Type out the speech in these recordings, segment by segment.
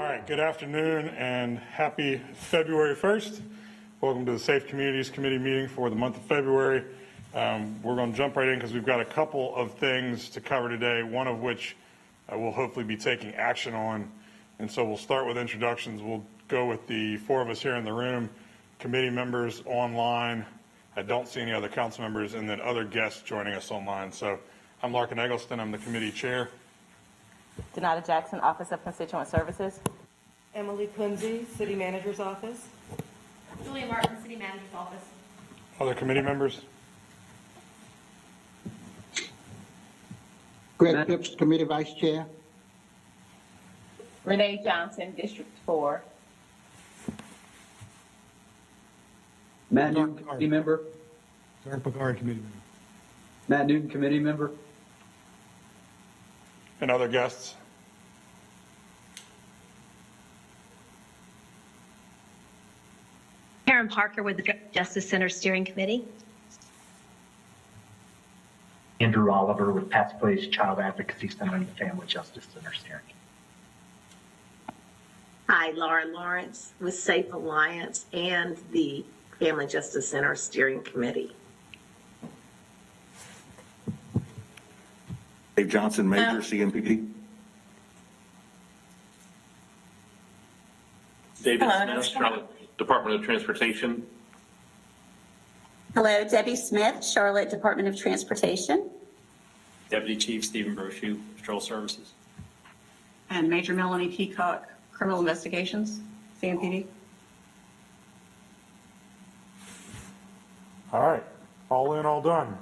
right, good afternoon and happy February 1st. Welcome to the Safe Communities Committee meeting for the month of February. We're going to jump right in because we've got a couple of things to cover today, one of which we'll hopefully be taking action on. And so we'll start with introductions. We'll go with the four of us here in the room, committee members online. I don't see any other council members, and then other guests joining us online. So I'm Larkin Eggleston. I'm the committee chair. Donata Jackson, Office of Constituent Services. Emily Quincy, City Manager's Office. Julia Martin, City Manager's Office. Other committee members? Greg Phipps, Committee Vice Chair. Renee Johnson, District 4. Matt Newton, committee member. Derek Picard, committee member. Matt Newton, committee member. And other guests? Karen Parker with the Justice Center Steering Committee. Andrew Oliver with Pass Place Child Advocacy Center and the Family Justice Center Steering. Hi, Laura Lawrence with Safe Alliance and the Family Justice Center Steering Committee. Dave Johnson, Major, CMPD. David Smith, Charlotte Department of Transportation. Hello, Debbie Smith, Charlotte Department of Transportation. Deputy Chief Stephen Brochu, Patrol Services. And Major Melanie Peacock, Criminal Investigations, CMPD. All right, all in, all done.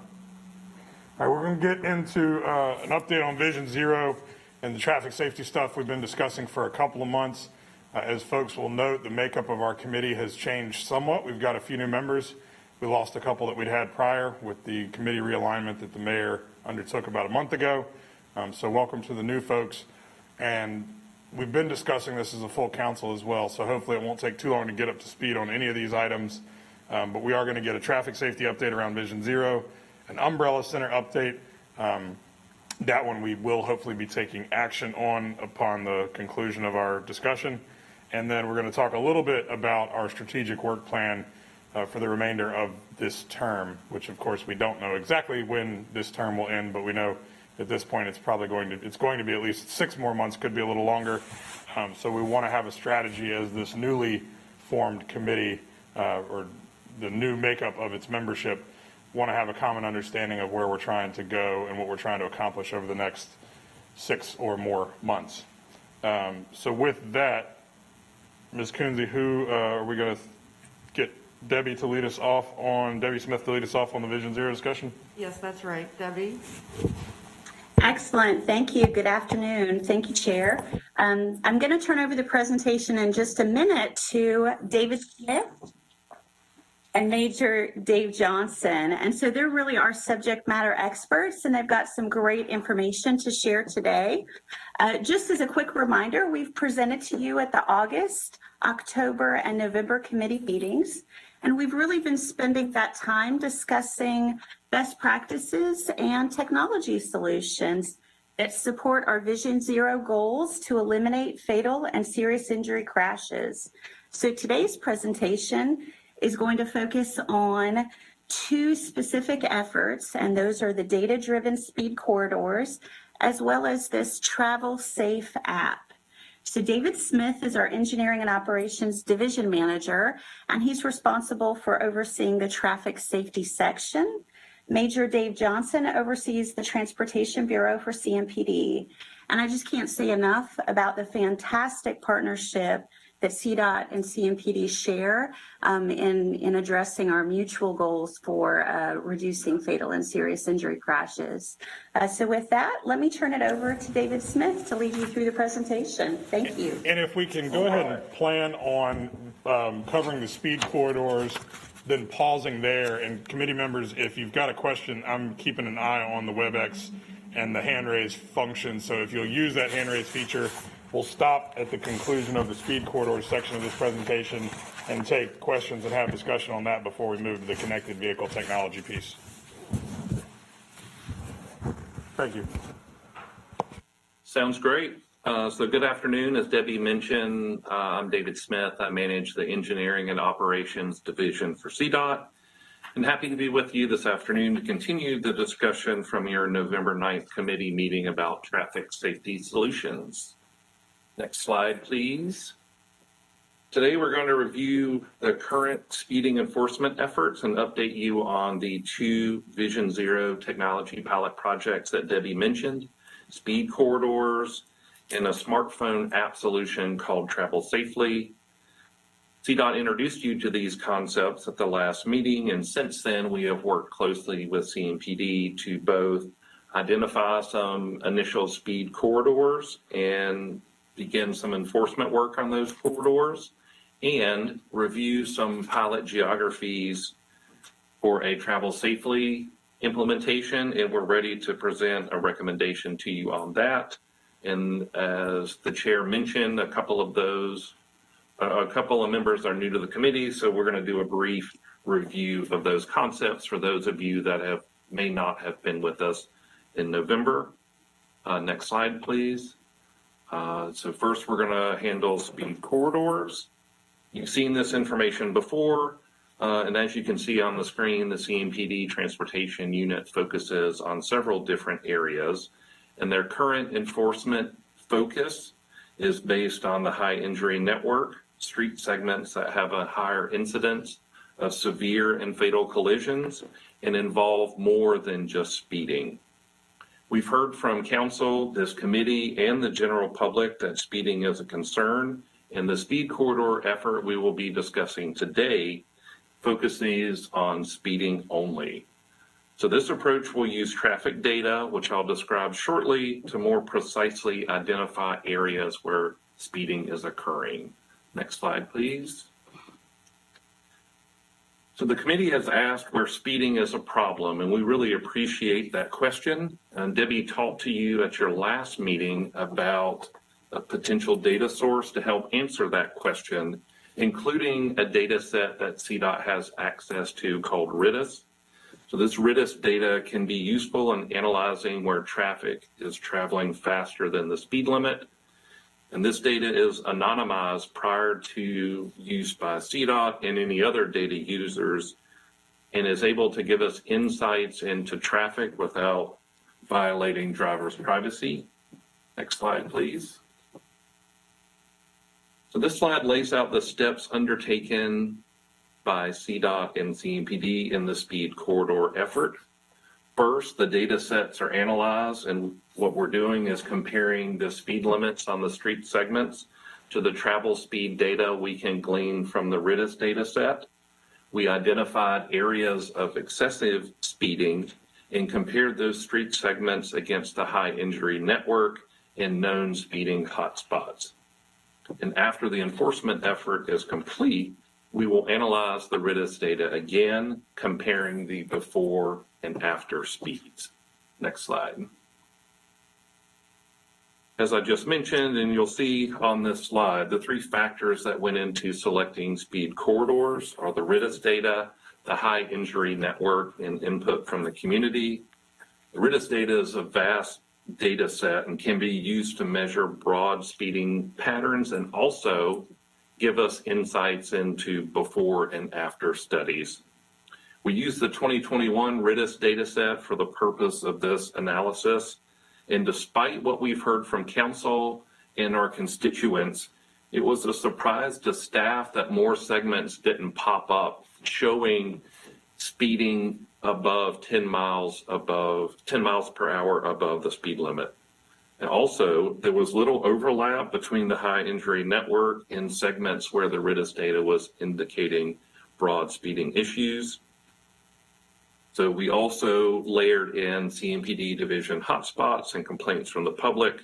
All right, we're going to get into an update on Vision Zero and the traffic safety stuff we've been discussing for a couple of months. As folks will note, the makeup of our committee has changed somewhat. We've got a few new members. We lost a couple that we'd had prior with the committee realignment that the mayor undertook about a month ago. So welcome to the new folks. And we've been discussing this as a full council as well, so hopefully it won't take too long to get up to speed on any of these items. But we are going to get a traffic safety update around Vision Zero, an umbrella center update. That one we will hopefully be taking action on upon the conclusion of our discussion. And then we're going to talk a little bit about our strategic work plan for the remainder of this term, which of course we don't know exactly when this term will end, but we know at this point it's probably going to be at least 6 more months, could be a little longer. So we want to have a strategy as this newly formed committee or the new makeup of its membership, want to have a common understanding of where we're trying to go and what we're trying to accomplish over the next 6 or more months. So with that, Ms. Kunze, who are we going to get Debbie Smith to lead us off on the Vision Zero discussion? Yes, that's right. Debbie? Excellent. Thank you. Good afternoon. Thank you, Chair. I'm going to turn over the presentation in just a minute to David Smith and Major Dave Johnson. And so they're really our subject matter experts, and they've got some great information to share today. Just as a quick reminder, we've presented to you at the August, October, and November committee meetings, and we've really been spending that time discussing best practices and technology solutions that support our Vision Zero goals to eliminate fatal and serious injury crashes. So today's presentation is going to focus on 2 specific efforts, and those are the data-driven speed corridors, as well as this Travel Safe app. So David Smith is our Engineering and Operations Division Manager, and he's responsible for overseeing the traffic safety section. Major Dave Johnson oversees the Transportation Bureau for CMPD. And I just can't say enough about the fantastic partnership that CDOT and CMPD share in addressing our mutual goals for reducing fatal and serious injury crashes. So with that, let me turn it over to David Smith to lead you through the presentation. Thank you. And if we can go ahead and plan on covering the speed corridors, then pausing there. And committee members, if you've got a question, I'm keeping an eye on the WebEx and the hand raise function. So if you'll use that hand raise feature, we'll stop at the conclusion of the speed corridor section of this presentation and take questions and have discussion on that before we move to the connected vehicle technology piece. Thank you. Sounds great. So good afternoon. As Debbie mentioned, I'm David Smith. I manage the Engineering and Operations Division for CDOT. I'm happy to be with you this afternoon to continue the discussion from your November 9th committee meeting about traffic safety solutions. Next slide, please. Today, we're going to review the current speeding enforcement efforts and update you on the 2 Vision Zero technology pilot projects that Debbie mentioned, speed corridors, and a smartphone app solution called Travel Safely. CDOT introduced you to these concepts at the last meeting, and since then we have worked closely with CMPD to both identify some initial speed corridors and begin some enforcement work on those corridors, and review some pilot geographies for a Travel Safely implementation, and we're ready to present a recommendation to you on that. And as the chair mentioned, a couple of members are new to the committee, so we're going to do a brief review of those concepts for those of you that may not have been with us in November. Next slide, please. So first, we're going to handle speed corridors. You've seen this information before, and as you can see on the screen, the CMPD Transportation Unit focuses on several different areas, and their current enforcement focus is based on the high injury network, street segments that have a higher incidence of severe and fatal collisions and involve more than just speeding. We've heard from council, this committee, and the general public that speeding is a concern, and the speed corridor effort we will be discussing today focuses on speeding only. So this approach will use traffic data, which I'll describe shortly, to more precisely identify areas where speeding is occurring. Next slide, please. So the committee has asked where speeding is a problem, and we really appreciate that question. And Debbie talked to you at your last meeting about a potential data source to help answer that question, including a data set that CDOT has access to called RIDIS. So this RIDIS data can be useful in analyzing where traffic is traveling faster than the speed limit. And this data is anonymized prior to use by CDOT and any other data users, and is able to give us insights into traffic without violating drivers' privacy. Next slide, please. So this slide lays out the steps undertaken by CDOT and CMPD in the speed corridor effort. First, the data sets are analyzed, and what we're doing is comparing the speed limits on the street segments to the travel speed data we can glean from the RIDIS data set. We identified areas of excessive speeding and compared those street segments against the high injury network and known speeding hotspots. And after the enforcement effort is complete, we will analyze the RIDIS data again, comparing the before and after speeds. Next slide. As I just mentioned, and you'll see on this slide, the 3 factors that went into selecting speed corridors are the RIDIS data, the high injury network, and input from the community. The RIDIS data is a vast data set and can be used to measure broad speeding patterns and also give us insights into before and after studies. We use the 2021 RIDIS data set for the purpose of this analysis, and despite what we've heard from council and our constituents, it was a surprise to staff that more segments didn't pop up showing speeding above 10 miles per hour above the speed limit. And also, there was little overlap between the high injury network and segments where the RIDIS data was indicating broad speeding issues. So we also layered in CMPD division hotspots and complaints from the public,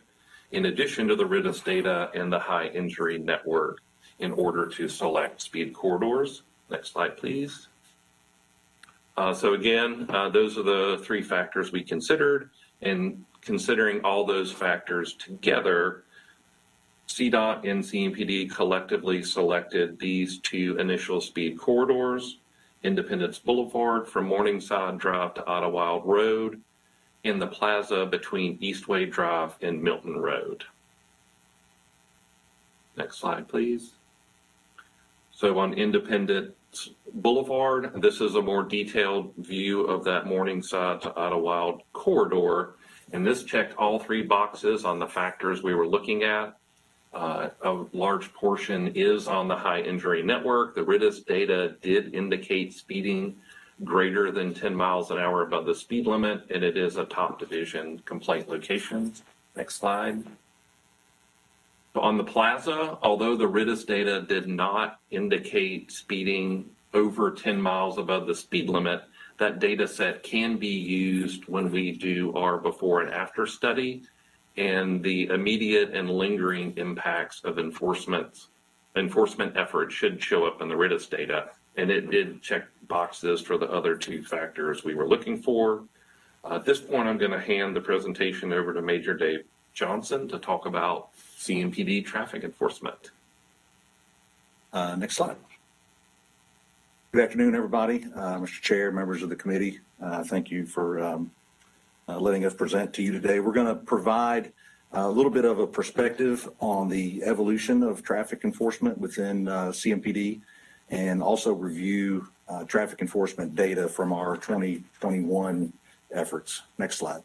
in addition to the RIDIS data and the high injury network, in order to select speed corridors. Next slide, please. So again, those are the 3 factors we considered, and considering all those factors together, CDOT and CMPD collectively selected these 2 initial speed corridors: Independence Boulevard from Morningside Drive to Idlewild Road, and the plaza between Eastway Drive and Milton Road. Next slide, please. So on Independence Boulevard, this is a more detailed view of that Morningside to Idlewild corridor. And this checked all three boxes on the factors we were looking at. A large portion is on the high injury network. The RIDIS data did indicate speeding greater than 10 miles an hour above the speed limit, and it is a top division complaint location. Next slide. On the plaza, although the RIDIS data did not indicate speeding over 10 miles above the speed limit, that data set can be used when we do our before and after study, and the immediate and lingering impacts of enforcement efforts should show up in the RIDIS data. And it did check boxes for the other two factors we were looking for. At this point, I'm going to hand the presentation over to Major Dave Johnson to talk about CMPD traffic enforcement. Next slide. Good afternoon, everybody. Mr. Chair, members of the committee, thank you for letting us present to you today. We're going to provide a little bit of a perspective on the evolution of traffic enforcement within CMPD, and also review traffic enforcement data from our 2021 efforts. Next slide.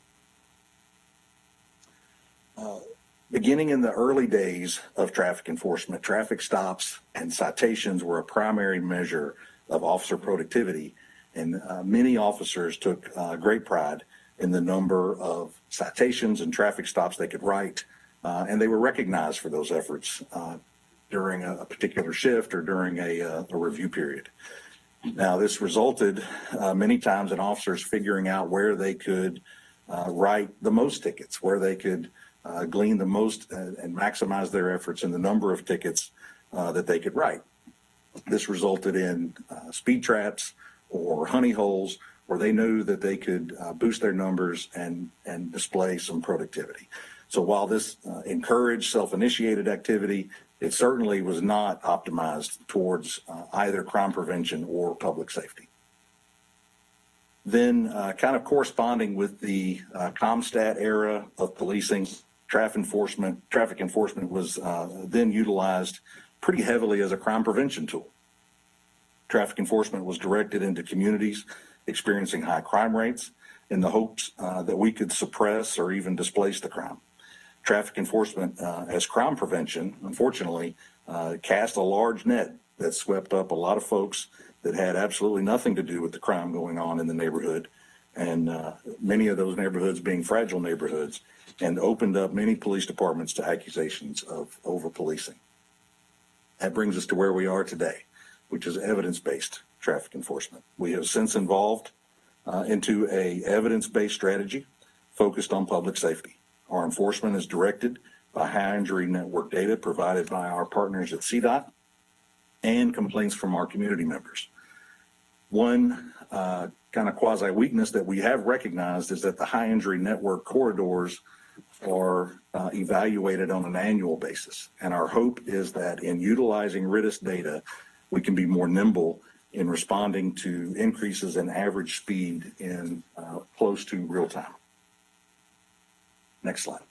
Beginning in the early days of traffic enforcement, traffic stops and citations were a primary measure of officer productivity, and many officers took great pride in the number of citations and traffic stops they could write, and they were recognized for those efforts during a particular shift or during a review period. Now, this resulted many times in officers figuring out where they could write the most tickets, where they could glean the most and maximize their efforts in the number of tickets that they could write. This resulted in speed traps or honey holes where they knew that they could boost their numbers and display some productivity. So while this encouraged self-initiated activity, it certainly was not optimized towards either crime prevention or public safety. Then kind of corresponding with the CompStat era of policing, traffic enforcement was then utilized pretty heavily as a crime prevention tool. Traffic enforcement was directed into communities experiencing high crime rates in the hopes that we could suppress or even displace the crime. Traffic enforcement as crime prevention, unfortunately, cast a large net that swept up a lot of folks that had absolutely nothing to do with the crime going on in the neighborhood, and many of those neighborhoods being fragile neighborhoods, and opened up many police departments to accusations of over-policing. That brings us to where we are today, which is evidence-based traffic enforcement. We have since evolved into a evidence-based strategy focused on public safety. Our enforcement is directed by high injury network data provided by our partners at CDOT and complaints from our community members. One kind of quasi weakness that we have recognized is that the high injury network corridors are evaluated on an annual basis. And our hope is that in utilizing RIDIS data, we can be more nimble in responding to increases in average speed in close to real time. Next slide.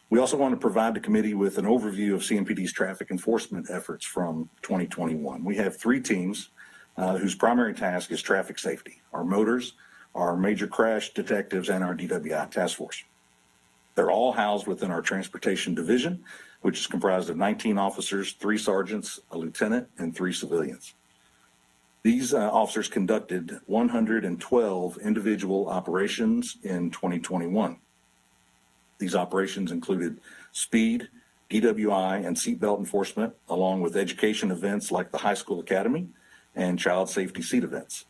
We also want to provide the committee with an overview of CMPD's traffic enforcement efforts from 2021. We have three teams whose primary task is traffic safety: our motors, our major crash detectives, and our DWI task force. They're all housed within our transportation division, which is comprised of 19 officers, 3 sergeants, a lieutenant, and 3 civilians. These officers conducted 112 individual operations in 2021. These operations included speed, DWI, and seatbelt enforcement, along with education events like the High School Academy and child safety seat events.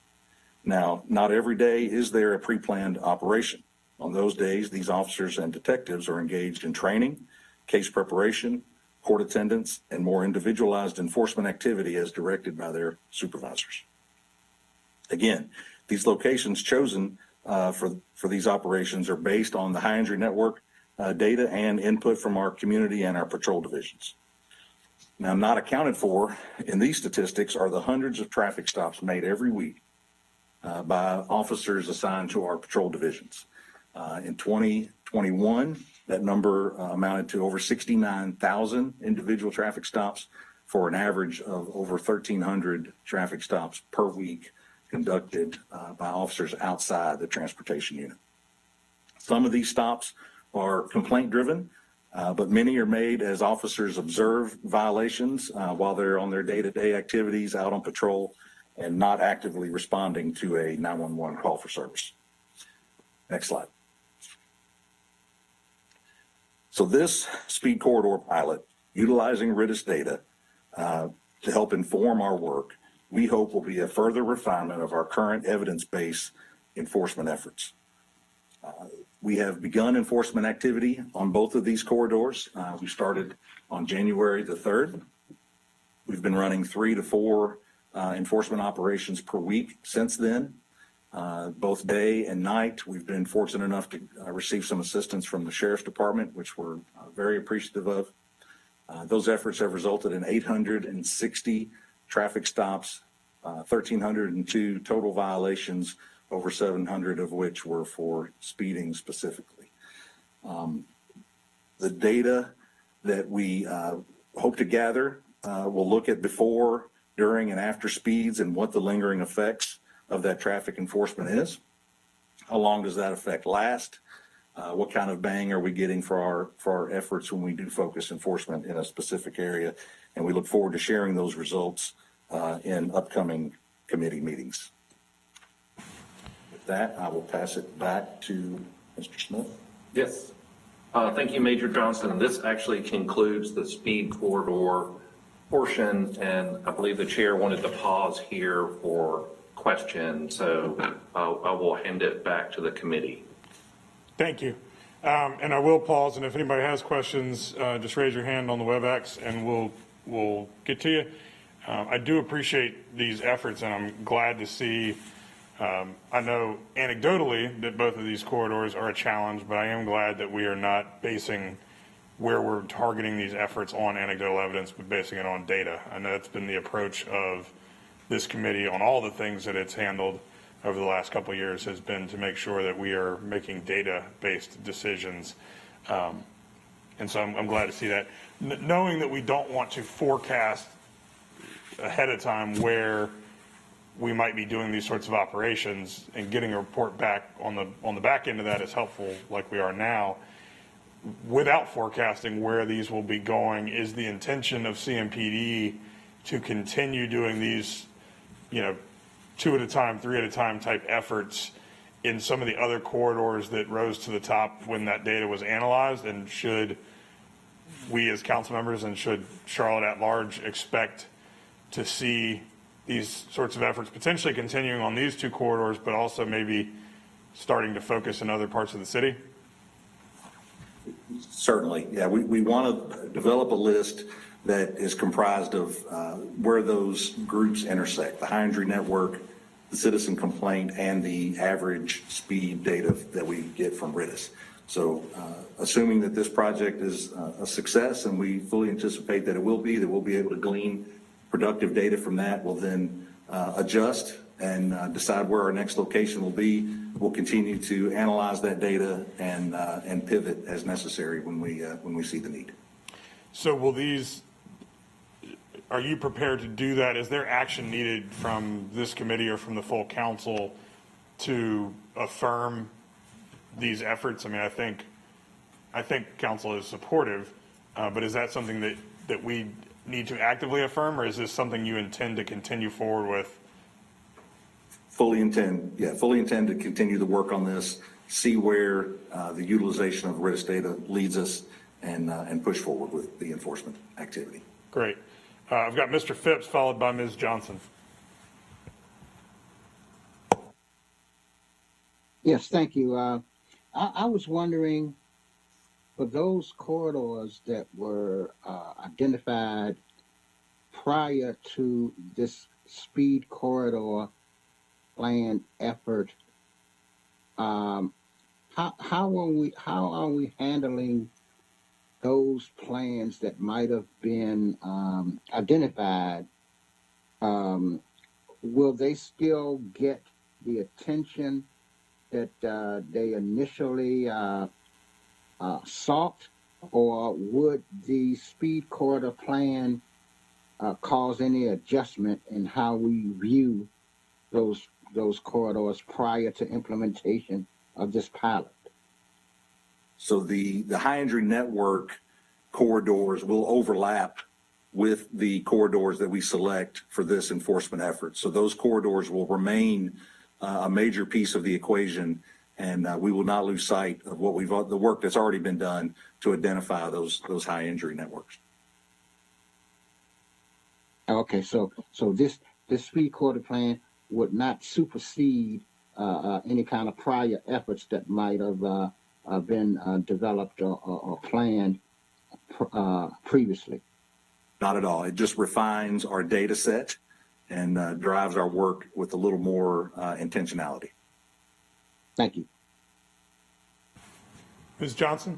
Now, not every day is there a pre-planned operation. On those days, these officers and detectives are engaged in training, case preparation, court attendance, and more individualized enforcement activity as directed by their supervisors. Again, these locations chosen for these operations are based on the high injury network data and input from our community and our patrol divisions. Now, not accounted for in these statistics are the hundreds of traffic stops made every week by officers assigned to our patrol divisions. In 2021, That number amounted to over 69,000 individual traffic stops for an average of over 1,300 traffic stops per week conducted by officers outside the transportation unit. Some of these stops are complaint driven, but many are made as officers observe violations while they're on their day-to-day activities out on patrol and not actively responding to a 911 call for service. Next slide. So this speed corridor pilot, utilizing RITIS data to help inform our work, we hope will be a further refinement of our current evidence-based enforcement efforts. We have begun enforcement activity on both of these corridors. We started on January the 3rd. We've been running 3 to 4 enforcement operations per week since then, both day and night. We've been fortunate enough to receive some assistance from the Sheriff's Department, which we're very appreciative of. Those efforts have resulted in 860 traffic stops, 1,302 total violations, over 700 of which were for speeding specifically. The data that we hope to gather will look at before, during, and after speeds and what the lingering effects of that traffic enforcement is. How long does that effect last? What kind of bang are we getting for our efforts when we do focus enforcement in a specific area? And we look forward to sharing those results in upcoming committee meetings. With that, I will pass it back to Mr. Smith. Yes. Thank you, Major Johnson. This actually concludes the speed corridor portion, and I believe the chair wanted to pause here for questions, so I will hand it back to the committee. Thank you. And I will pause, and if anybody has questions, just raise your hand on the WebEx and we'll get to you. I do appreciate these efforts, and I'm glad to see, I know anecdotally that both of these corridors are a challenge, but I am glad that we are not basing where we're targeting these efforts on anecdotal evidence, but basing it on data. I know that's been the approach of this committee on all the things that it's handled over the last couple of years, has been to make sure that we are making data-based decisions. And so I'm glad to see that. Knowing that we don't want to forecast ahead of time where we might be doing these sorts of operations, and getting a report back on the back end of that is helpful, like we are now. Without forecasting where these will be going, is the intention of CMPD to continue doing these, 2 at a time, 3 at a time type efforts in some of the other corridors that rose to the top when that data was analyzed? And should we as council members and should Charlotte at large expect to see these sorts of efforts potentially continuing on these 2 corridors, but also maybe starting to focus in other parts of the city? Certainly, yeah. We want to develop a list that is comprised of where those groups intersect, the high injury network, the citizen complaint, and the average speed data that we get from RITIS. So assuming that this project is a success, and we fully anticipate that it will be, that we'll be able to glean productive data from that, we'll then adjust and decide where our next location will be. We'll continue to analyze that data and pivot as necessary when we see the need. So are you prepared to do that? Is there action needed from this committee or from the full council to affirm these efforts? I mean, I think council is supportive, but is that something that we need to actively affirm, or is this something you intend to continue forward with? Fully intend to continue the work on this, see where the utilization of RITIS data leads us, and push forward with the enforcement activity. Great. I've got Mr. Phipps followed by Ms. Johnson. Yes, thank you. I was wondering, for those corridors that were identified prior to this speed corridor plan effort, how are we handling those plans that might have been identified? Will they still get the attention that they initially SALT, or would the speed corridor plan cause any adjustment in how we view those corridors prior to implementation of this pilot? So the high injury network corridors will overlap with the corridors that we select for this enforcement effort. So those corridors will remain a major piece of the equation, and we will not lose sight of the work that's already been done to identify those high injury networks. Okay, so this speed corridor plan would not supersede any kind of prior efforts that might have been developed or planned previously. Not at all. It just refines our data set and drives our work with a little more intentionality. Thank you. Ms. Johnson?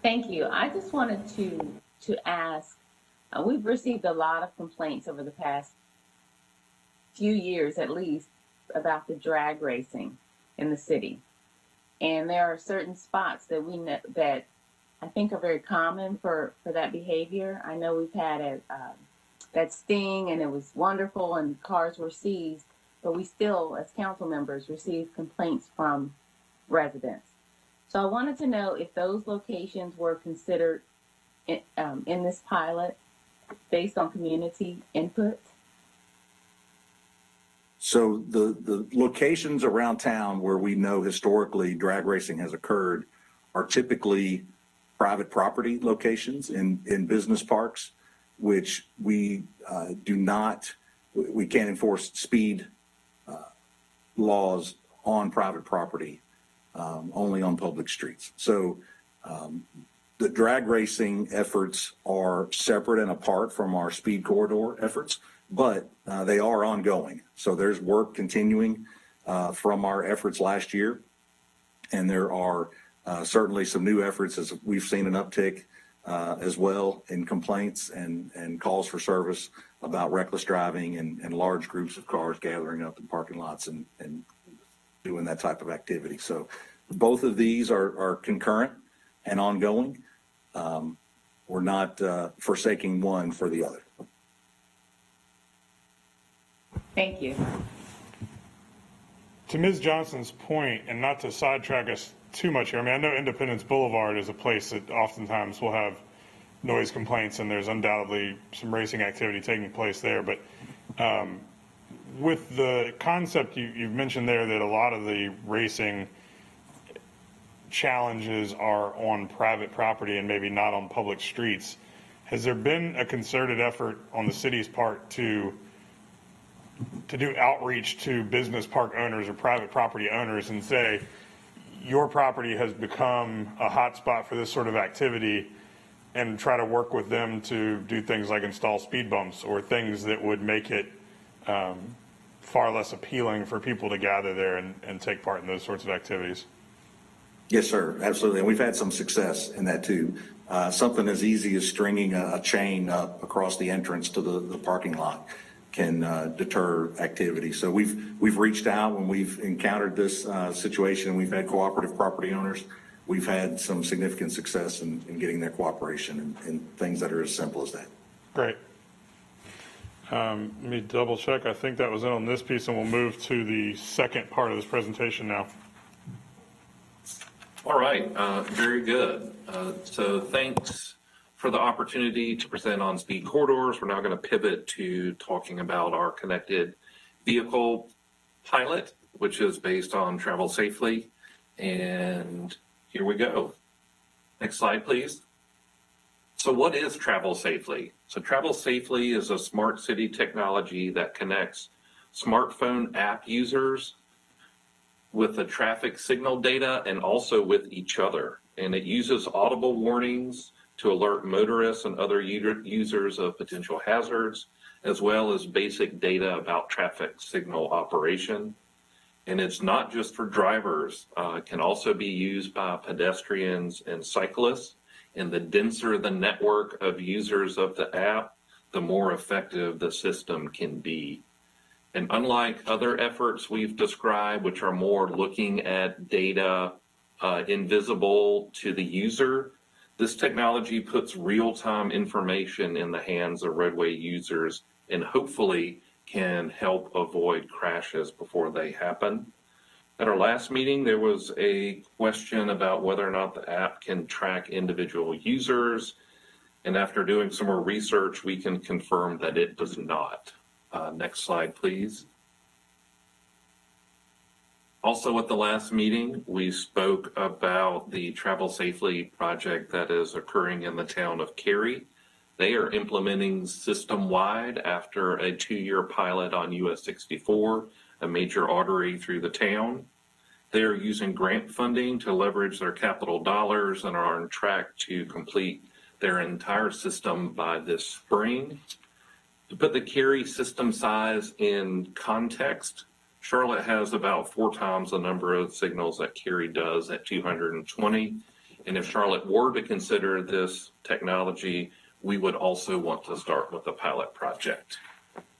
Thank you. I just wanted to ask, we've received a lot of complaints over the past few years at least about the drag racing in the city. And there are certain spots that we know that I think are very common for that behavior. I know we've had that sting and it was wonderful and cars were seized, but we still, as council members, receive complaints from residents. So I wanted to know if those locations were considered in this pilot based on community input. So the locations around town where we know historically drag racing has occurred are typically private property locations in business parks, which we can't enforce speed laws on private property, only on public streets. So the drag racing efforts are separate and apart from our speed corridor efforts, but they are ongoing. So there's work continuing from our efforts last year, and there are certainly some new efforts as we've seen an uptick as well in complaints and calls for service about reckless driving and large groups of cars gathering up in parking lots and doing that type of activity. So both of these are concurrent and ongoing. We're not forsaking one for the other. Thank you. To Ms. Johnson's point, and not to sidetrack us too much here, I mean, I know Independence Boulevard is a place that oftentimes will have noise complaints, and there's undoubtedly some racing activity taking place there. But with the concept you've mentioned there that a lot of the racing challenges are on private property and maybe not on public streets, has there been a concerted effort on the city's part to do outreach to business park owners or private property owners and say, your property has become a hotspot for this sort of activity, and try to work with them to do things like install speed bumps or things that would make it far less appealing for people to gather there and take part in those sorts of activities? Yes, sir. Absolutely. And we've had some success in that too. Something as easy as stringing a chain up across the entrance to the parking lot can deter activity. So we've reached out when we've encountered this situation. We've had cooperative property owners. We've had some significant success in getting their cooperation and things that are as simple as that. Great. Let me double check. I think that was it on this piece, and we'll move to the second part of this presentation now. All right, very good. So thanks for the opportunity to present on speed corridors. We're now going to pivot to talking about our connected vehicle pilot, which is based on Travel Safely. And here we go. Next slide, please. So what is Travel Safely? So Travel Safely is a smart city technology that connects smartphone app users with the traffic signal data and also with each other. And it uses audible warnings to alert motorists and other users of potential hazards, as well as basic data about traffic signal operation. And it's not just for drivers. It can also be used by pedestrians and cyclists. And the denser the network of users of the app, the more effective the system can be. And unlike other efforts we've described, which are more looking at data invisible to the user. This technology puts real-time information in the hands of roadway users and hopefully can help avoid crashes before they happen. At our last meeting, there was a question about whether or not the app can track individual users. And after doing some more research, we can confirm that it does not. Next slide, please. Also at the last meeting, we spoke about the Travel Safely project that is occurring in the town of Cary. They are implementing system-wide after a 2-year pilot on US 64, a major artery through the town. They are using grant funding to leverage their capital dollars and are on track to complete their entire system by this spring. To put the Cary system size in context, Charlotte has about 4 times the number of signals that Cary does at 220. And if Charlotte were to consider this technology, we would also want to start with a pilot project.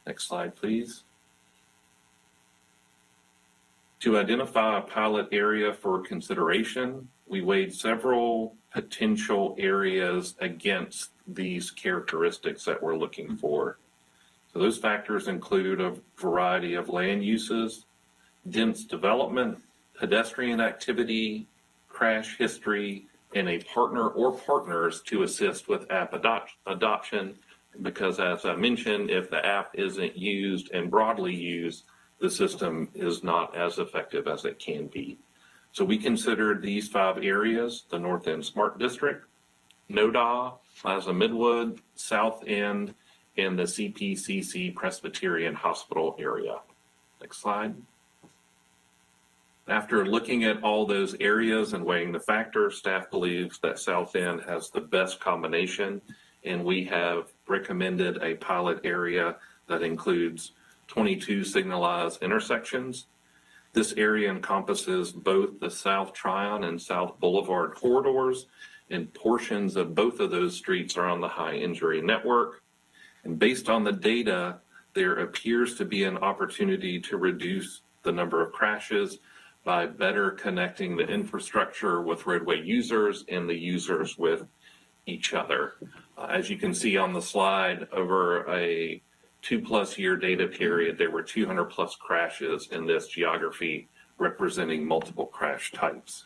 Next slide, please. To identify a pilot area for consideration, we weighed several potential areas against these characteristics that we're looking for. So those factors include a variety of land uses, dense development, pedestrian activity, crash history, and a partner or partners to assist with app adoption. Because as I mentioned, if the app isn't used and broadly used, the system is not as effective as it can be. So we considered these 5 areas: the North End Smart District, NODA, Plaza Midwood, South End, and the CPCC Presbyterian Hospital area. Next slide. After looking at all those areas and weighing the factors, staff believes that South End has the best combination, and we have recommended a pilot area that includes 22 signalized intersections. This area encompasses both the South Tryon and South Boulevard corridors, and portions of both of those streets are on the high injury network. And based on the data, there appears to be an opportunity to reduce the number of crashes by better connecting the infrastructure with roadway users and the users with each other. As you can see on the slide, over a 2+ year data period, there were 200+ crashes in this geography, representing multiple crash types.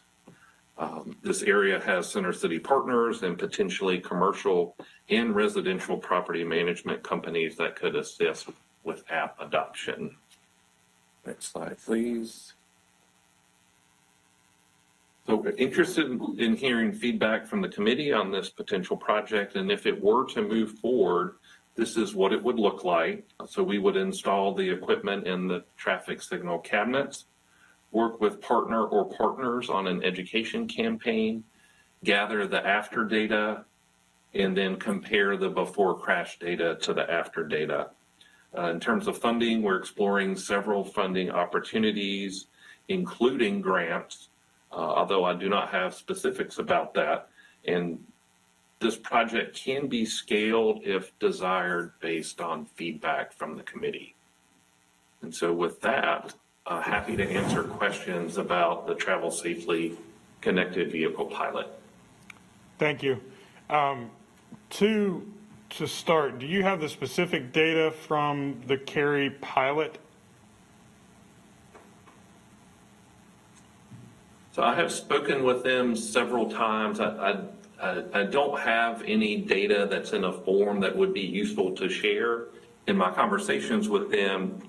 This area has Center City partners and potentially commercial and residential property management companies that could assist with app adoption. Next slide, please. So we're interested in hearing feedback from the committee on this potential project, and if it were to move forward, this is what it would look like. So we would install the equipment in the traffic signal cabinets, work with partner or partners on an education campaign, gather the after data, and then compare the before crash data to the after data. In terms of funding, we're exploring several funding opportunities, including grants, although I do not have specifics about that. And this project can be scaled if desired based on feedback from the committee. And so with that, happy to answer questions about the Travel Safely Connected Vehicle Pilot. Thank you. To start, do you have the specific data from the Cary pilot? So I have spoken with them several times. I don't have any data that's in a form that would be useful to share. In my conversations with them,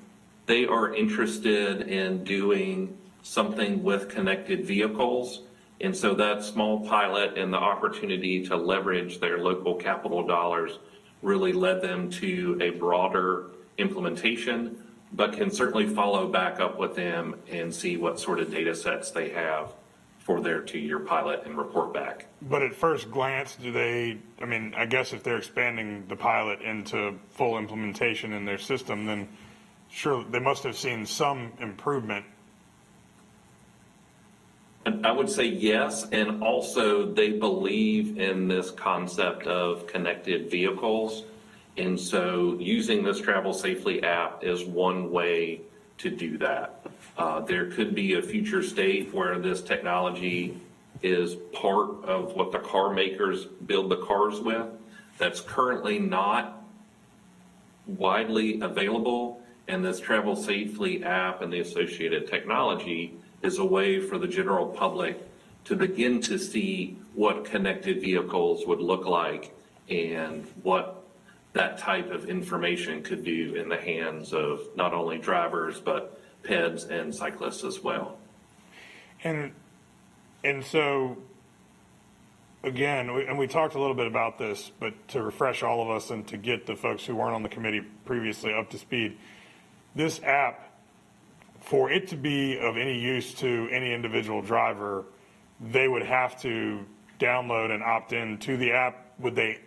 they are interested in doing something with connected vehicles. And so that small pilot and the opportunity to leverage their local capital dollars really led them to a broader implementation, but can certainly follow back up with them and see what sort of data sets they have for their 2-year pilot and report back. But at first glance, I guess if they're expanding the pilot into full implementation in their system, then sure, they must have seen some improvement. I would say yes, and also they believe in this concept of connected vehicles. And so using this Travel Safely app is one way to do that. There could be a future state where this technology is part of what the car makers build the cars with. That's currently not widely available. And this Travel Safely app and the associated technology is a way for the general public to begin to see what connected vehicles would look like and what that type of information could do in the hands of not only drivers, but peds and cyclists as well. And so, again, we talked a little bit about this, but to refresh all of us and to get the folks who weren't on the committee previously up to speed, this app, for it to be of any use to any individual driver, they would have to download and opt in to the app. Would they,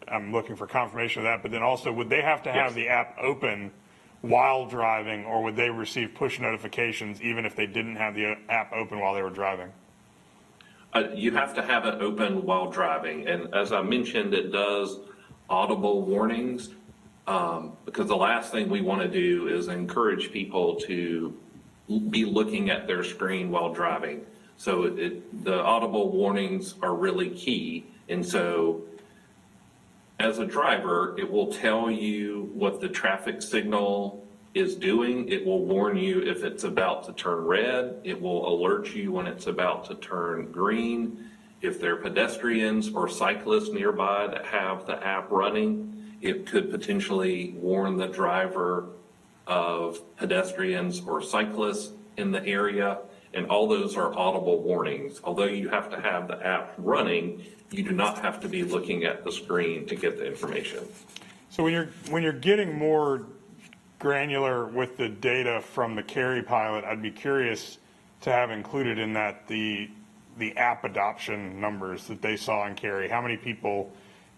I'm looking for confirmation of that, but then also would they have to have the app open while driving, or would they receive push notifications even if they didn't have the app open while they were driving? You have to have it open while driving. And as I mentioned, it does audible warnings, because the last thing we want to do is encourage people to be looking at their screen while driving. So the audible warnings are really key. And so as a driver, it will tell you what the traffic signal is doing. It will warn you if it's about to turn red. It will alert you when it's about to turn green. If there are pedestrians or cyclists nearby that have the app running, it could potentially warn the driver of pedestrians or cyclists in the area. And all those are audible warnings. Although you have to have the app running, you do not have to be looking at the screen to get the information. So when you're getting more granular with the data from the Cary pilot, I'd be curious to have included in that the app adoption numbers that they saw in Cary. How many people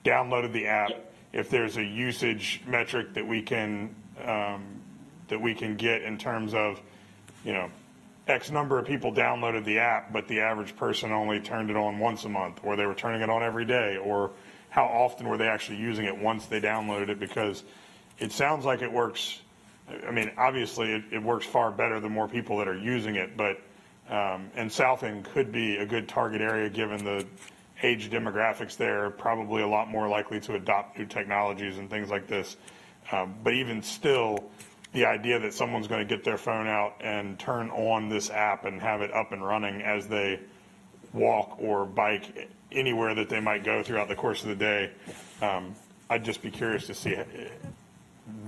downloaded the app? If there's a usage metric that we can get in terms of, X number of people downloaded the app, but the average person only turned it on once a month, or they were turning it on every day, or how often were they actually using it once they downloaded it? Because it sounds like it works. I mean, obviously it works far better the more people that are using it, but, and South End could be a good target area given the age demographics there, probably a lot more likely to adopt new technologies and things like this. But even still, the idea that someone's going to get their phone out and turn on this app and have it up and running as they walk or bike anywhere that they might go throughout the course of the day, I'd just be curious to see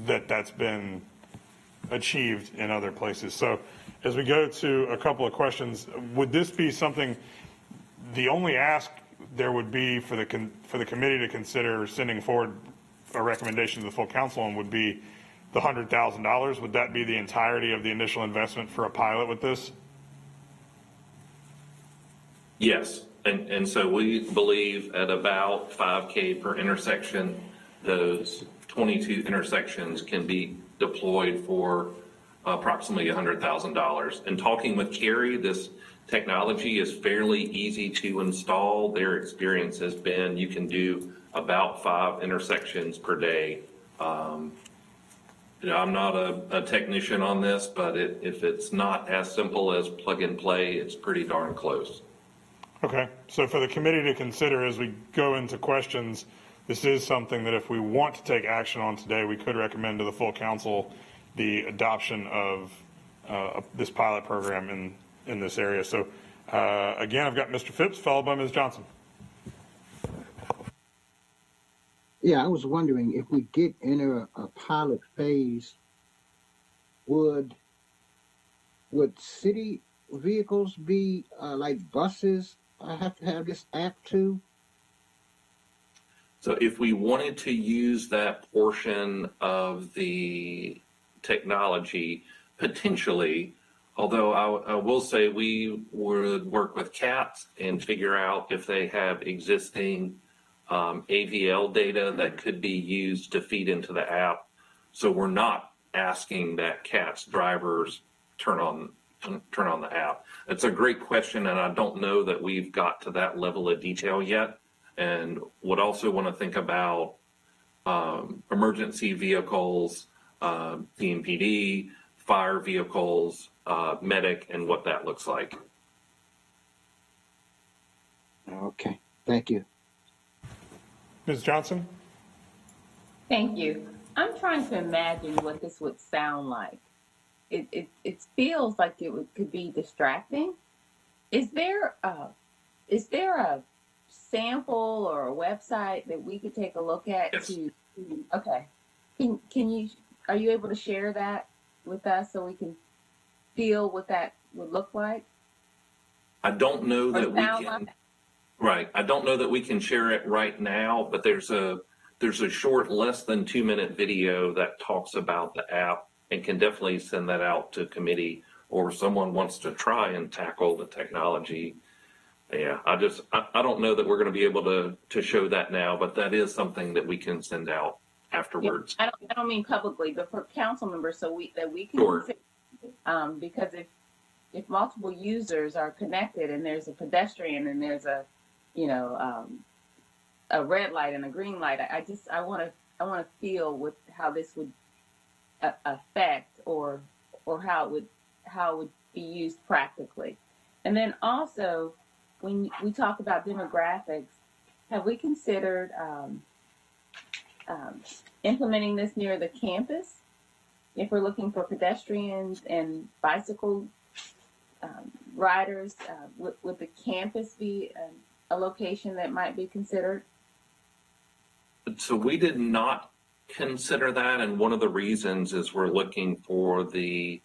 that that's been achieved in other places. So as we go to a couple of questions, would this be something, the only ask there would be for the committee to consider sending forward a recommendation to the full council on would be the $100,000? Would that be the entirety of the initial investment for a pilot with this? Yes, and so we believe at about $5K per intersection, those 22 intersections can be deployed for approximately $100,000. And talking with Cary, this technology is fairly easy to install. Their experience has been you can do about 5 intersections per day. I'm not a technician on this, but if it's not as simple as plug and play, it's pretty darn close. Okay, so for the committee to consider as we go into questions, this is something that if we want to take action on today, we could recommend to the full council the adoption of this pilot program in this area. So again, I've got Mr. Phipps followed by Ms. Johnson. Yeah, I was wondering if we get into a pilot phase, would city vehicles be like buses have to have this app too? So if we wanted to use that portion of the technology, potentially, although I will say we would work with CATS and figure out if they have existing AVL data that could be used to feed into the app. So we're not asking that CATS drivers turn on the app. It's a great question, and I don't know that we've got to that level of detail yet. And would also want to think about emergency vehicles, PMPD, fire vehicles, medic, and what that looks like. Okay, thank you. Ms. Johnson? Thank you. I'm trying to imagine what this would sound like. It feels like could be distracting. Is there a sample or a website that we could take a look at? Yes. Okay. Are you able to share that with us so we can feel what that would look like? I don't know Or that we sound can. like? Right. I don't know that we can share it right now, but there's a short, less than 2-minute video that talks about the app, and can definitely send that out to committee, or if someone wants to try and tackle the technology. Yeah, I don't know that we're going to be able to show that now, but that is something that we can send out afterwards. I don't mean publicly, but for council members, so we can Sure. because if multiple users are connected and there's a pedestrian and there's a red light and a green light, I want to feel how this would affect or how it would be used practically. And then also, when we talk about demographics, have we considered implementing this near the campus? If we're looking for pedestrians and bicycle riders, would the campus be a location that might be considered? So we did not consider that, and one of the reasons is we're looking for the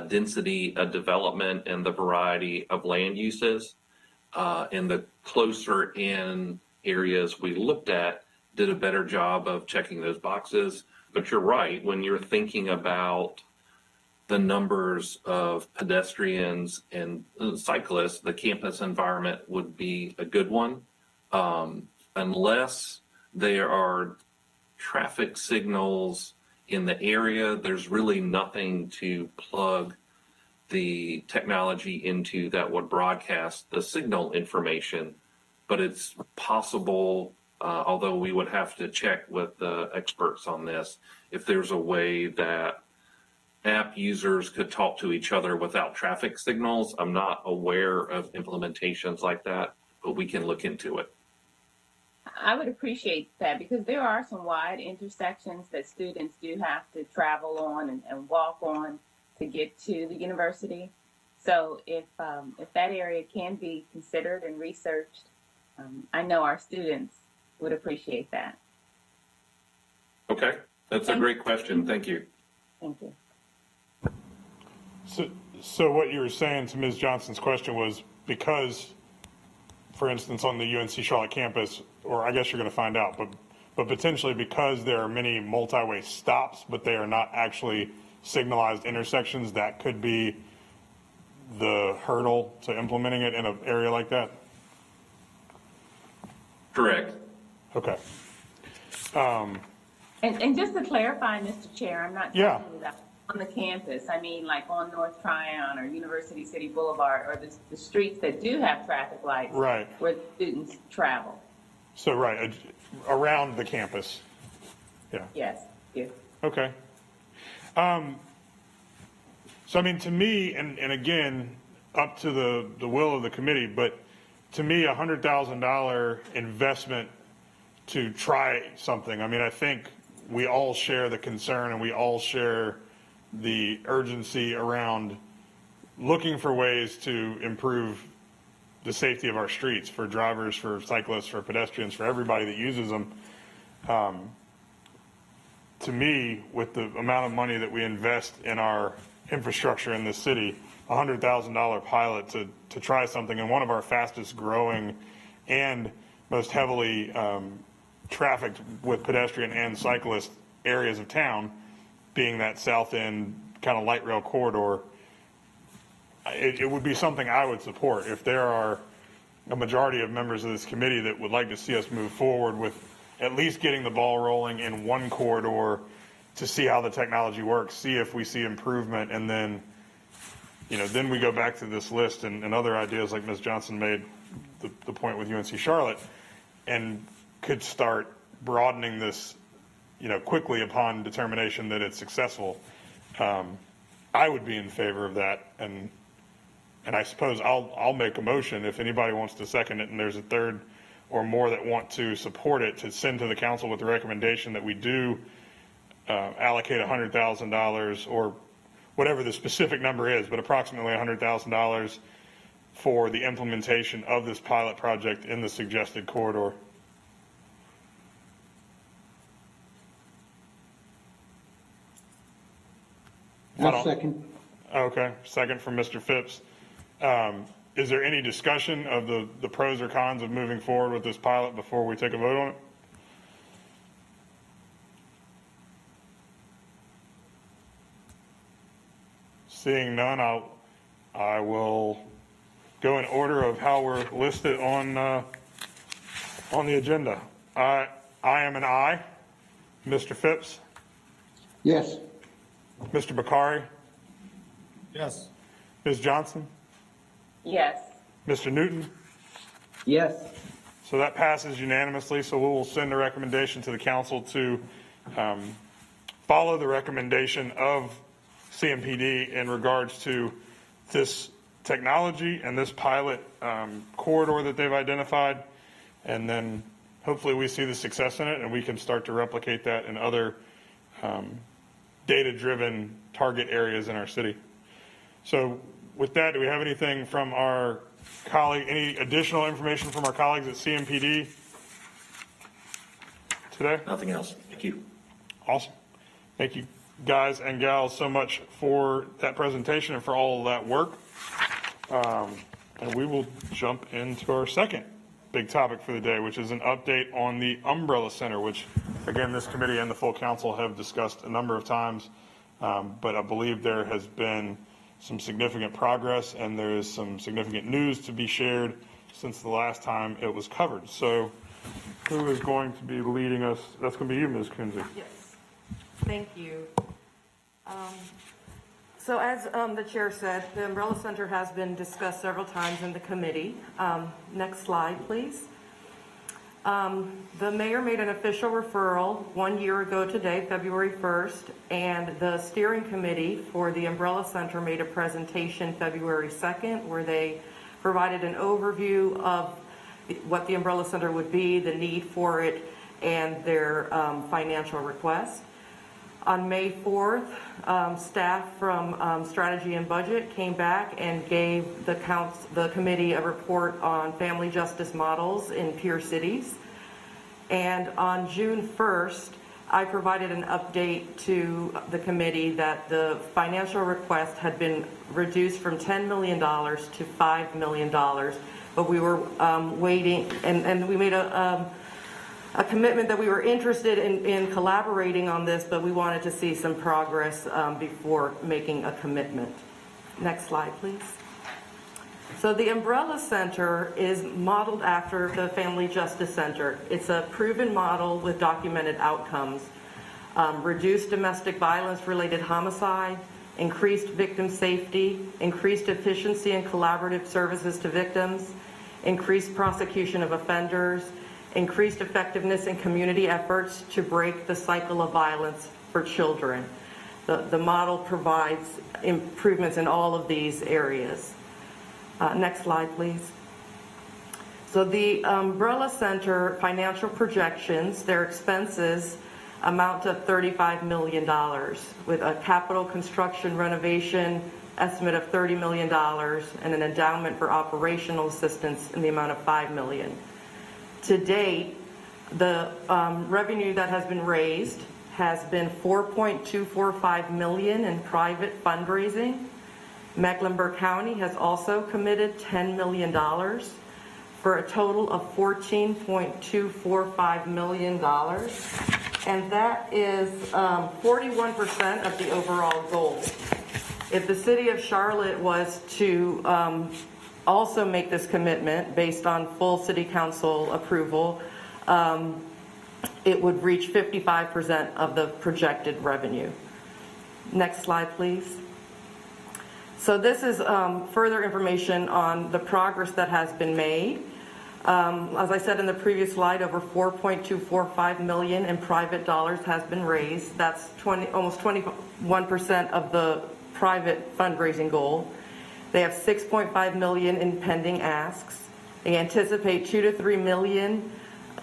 density of development and the variety of land uses. And the closer in areas we looked at did a better job of checking those boxes. But you're right, when you're thinking about the numbers of pedestrians and cyclists, the campus environment would be a good one. Unless there are traffic signals in the area, there's really nothing to plug the technology into that would broadcast the signal information. But it's possible, although we would have to check with the experts on this, if there's a way that app users could talk to each other without traffic signals. I'm not aware of implementations like that, but we can look into it. I would appreciate that, because there are some wide intersections that students do have to travel on and walk on to get to the university. So if that area can be considered and researched, I know our students would appreciate that. Okay, that's a great question. Thank you. Thank you. So what you were saying to Ms. Johnson's question was, because, for instance, on the UNC Charlotte campus, or I guess you're going to find out, but potentially because there are many multi-way stops, but they are not actually signalized intersections, that could be the hurdle to implementing it in an area like that? Correct. Okay. And just to clarify, Mr. Chair, I'm not Yeah. talking about on the campus. I mean, like on North Tryon or University City Boulevard, or the streets that do have traffic lights, Right. where students travel. So, right, around the campus. Yeah. Yes. Yes. Okay. So, I mean, to me, and again, up to the will of the committee, but to me, $100,000 investment to try something. I mean, I think we all share the concern and we all share the urgency around looking for ways to improve the safety of our streets for drivers, for cyclists, for pedestrians, for everybody that uses them. To me, with the amount of money that we invest in our infrastructure in this city, $100,000 pilot to try something in one of our fastest growing and most heavily trafficked with pedestrian and cyclist areas of town, being that south end kind of light rail corridor, it would be something I would support. If there are a majority of members of this committee that would like to see us move forward with at least getting the ball rolling in one corridor to see how the technology works, see if we see improvement, and then, then we go back to this list and other ideas like Ms. Johnson made the point with UNC Charlotte, and could start broadening this, quickly upon determination that it's successful. I would be in favor of that, and And I suppose I'll make a motion if anybody wants to second it and there's a third or more that want to support it, to send to the council with the recommendation that we do allocate $100,000 or whatever the specific number is, but approximately $100,000 for the implementation of this pilot project in the suggested corridor. I'll second. Okay, second from Mr. Phipps. Is there any discussion of the pros or cons of moving forward with this pilot before we take a vote on it? Seeing none, I will go in order of how we're listed on the agenda. I am an aye. Mr. Phipps? Yes. Mr. Bakari? Yes. Ms. Johnson? Yes. Mr. Newton? Yes. So that passes unanimously, so we will send a recommendation to the council to follow the recommendation of CMPD in regards to this technology and this pilot corridor that they've identified. And then hopefully we see the success in it and we can start to replicate that in other data-driven target areas in our city. So with that, do we have anything from our colleague, any additional information from our colleagues at CMPD today? Nothing else. Thank you. Awesome. Thank you, guys and gals, so much for that presentation and for all of that work. And we will jump into our second big topic for the day, which is an update on the Umbrella Center, which, again, this committee and the full council have discussed a number of times. But I believe there has been some significant progress and there is some significant news to be shared since the last time it was covered. So who is going to be leading us? That's going to be you, Ms. Kinsey. Yes, thank you. So as the chair said, the Umbrella Center has been discussed several times in the committee. Next slide, please. The mayor made an official referral 1 year ago today, February 1st, and the steering committee for the Umbrella Center made a presentation February 2nd where they provided an overview of what the Umbrella Center would be, the need for it, and their financial request. On May 4th, staff from Strategy and Budget came back and gave the committee a report on family justice models in peer cities. And on June 1st, I provided an update to the committee that the financial request had been reduced from $10 million to $5 million, but we were waiting, and we made a commitment that we were interested in collaborating on this, but we wanted to see some progress before making a commitment. Next slide, please. So the Umbrella Center is modeled after the Family Justice Center. It's a proven model with documented outcomes. Reduced domestic violence-related homicide, increased victim safety, increased efficiency and collaborative services to victims, increased prosecution of offenders, increased effectiveness in community efforts to break the cycle of violence for children. The model provides improvements in all of these areas. Next slide, please. So the Umbrella Center financial projections, their expenses amount to $35 million with a capital construction renovation estimate of $30 million and an endowment for operational assistance in the amount of $5 million. To date, the revenue that has been raised has been $4.245 million in private fundraising. Mecklenburg County has also committed $10 million for a total of $14.245 million. And that is 41% of the overall goal. If the city of Charlotte was to also make this commitment based on full city council approval, it would reach 55% of the projected revenue. Next slide, please. So this is further information on the progress that has been made. As I said in the previous slide, over $4.245 million in private dollars has been raised. That's almost 21% of the private fundraising goal. They have $6.5 million in pending asks. They anticipate $2 to $3 million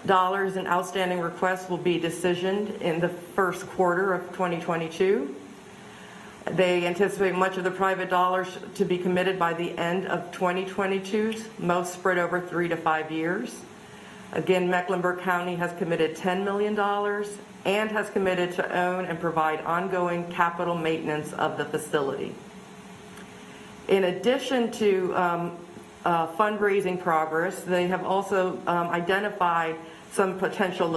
in outstanding requests will be decisioned in the first quarter of 2022. They anticipate much of the private dollars to be committed by the end of 2022, most spread over 3 to 5 years. Again, Mecklenburg County has committed $10 million and has committed to own and provide ongoing capital maintenance of the facility. In addition to fundraising progress, they have also identified some potential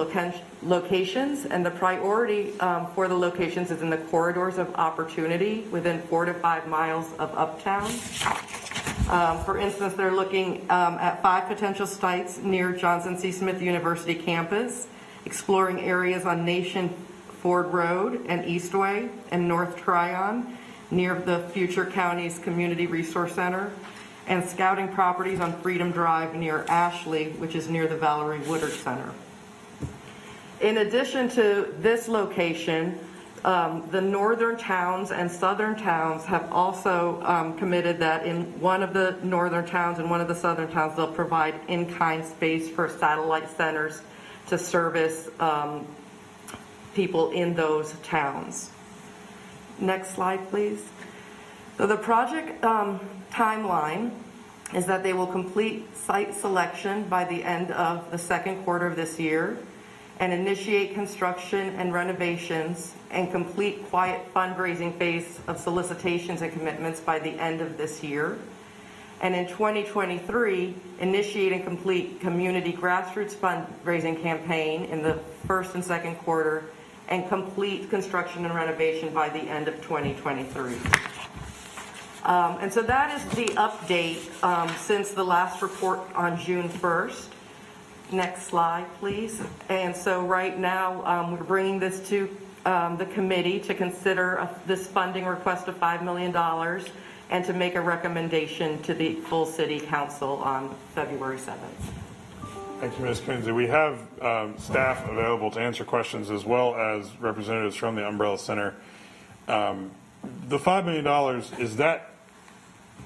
locations, and the priority for the locations is in the corridors of opportunity within 4 to 5 miles of Uptown. For instance, they're looking at 5 potential sites near Johnson C. Smith University campus, exploring areas on Nation Ford Road and Eastway and North Tryon near the future county's Community Resource Center, and scouting properties on Freedom Drive near Ashley, which is near the Valerie Woodard Center. In addition to this location, the northern towns and southern towns have also committed that in one of the northern towns and one of the southern towns, they'll provide in-kind space for satellite centers to service people in those towns. Next slide, please. So the project timeline is that they will complete site selection by the end of the second quarter of this year and initiate construction and renovations and complete quiet fundraising phase of solicitations and commitments by the end of this year. And in 2023, initiate and complete community grassroots fundraising campaign in the first and second quarter and complete construction and renovation by the end of 2023. And so that is the update since the last report on June 1st. Next slide, please. And so right now, we're bringing this to the committee to consider this funding request of $5 million and to make a recommendation to the full city council on February 7th. Thank you, Ms. Kinsey. We have staff available to answer questions as well as representatives from the Umbrella Center. The $5 million,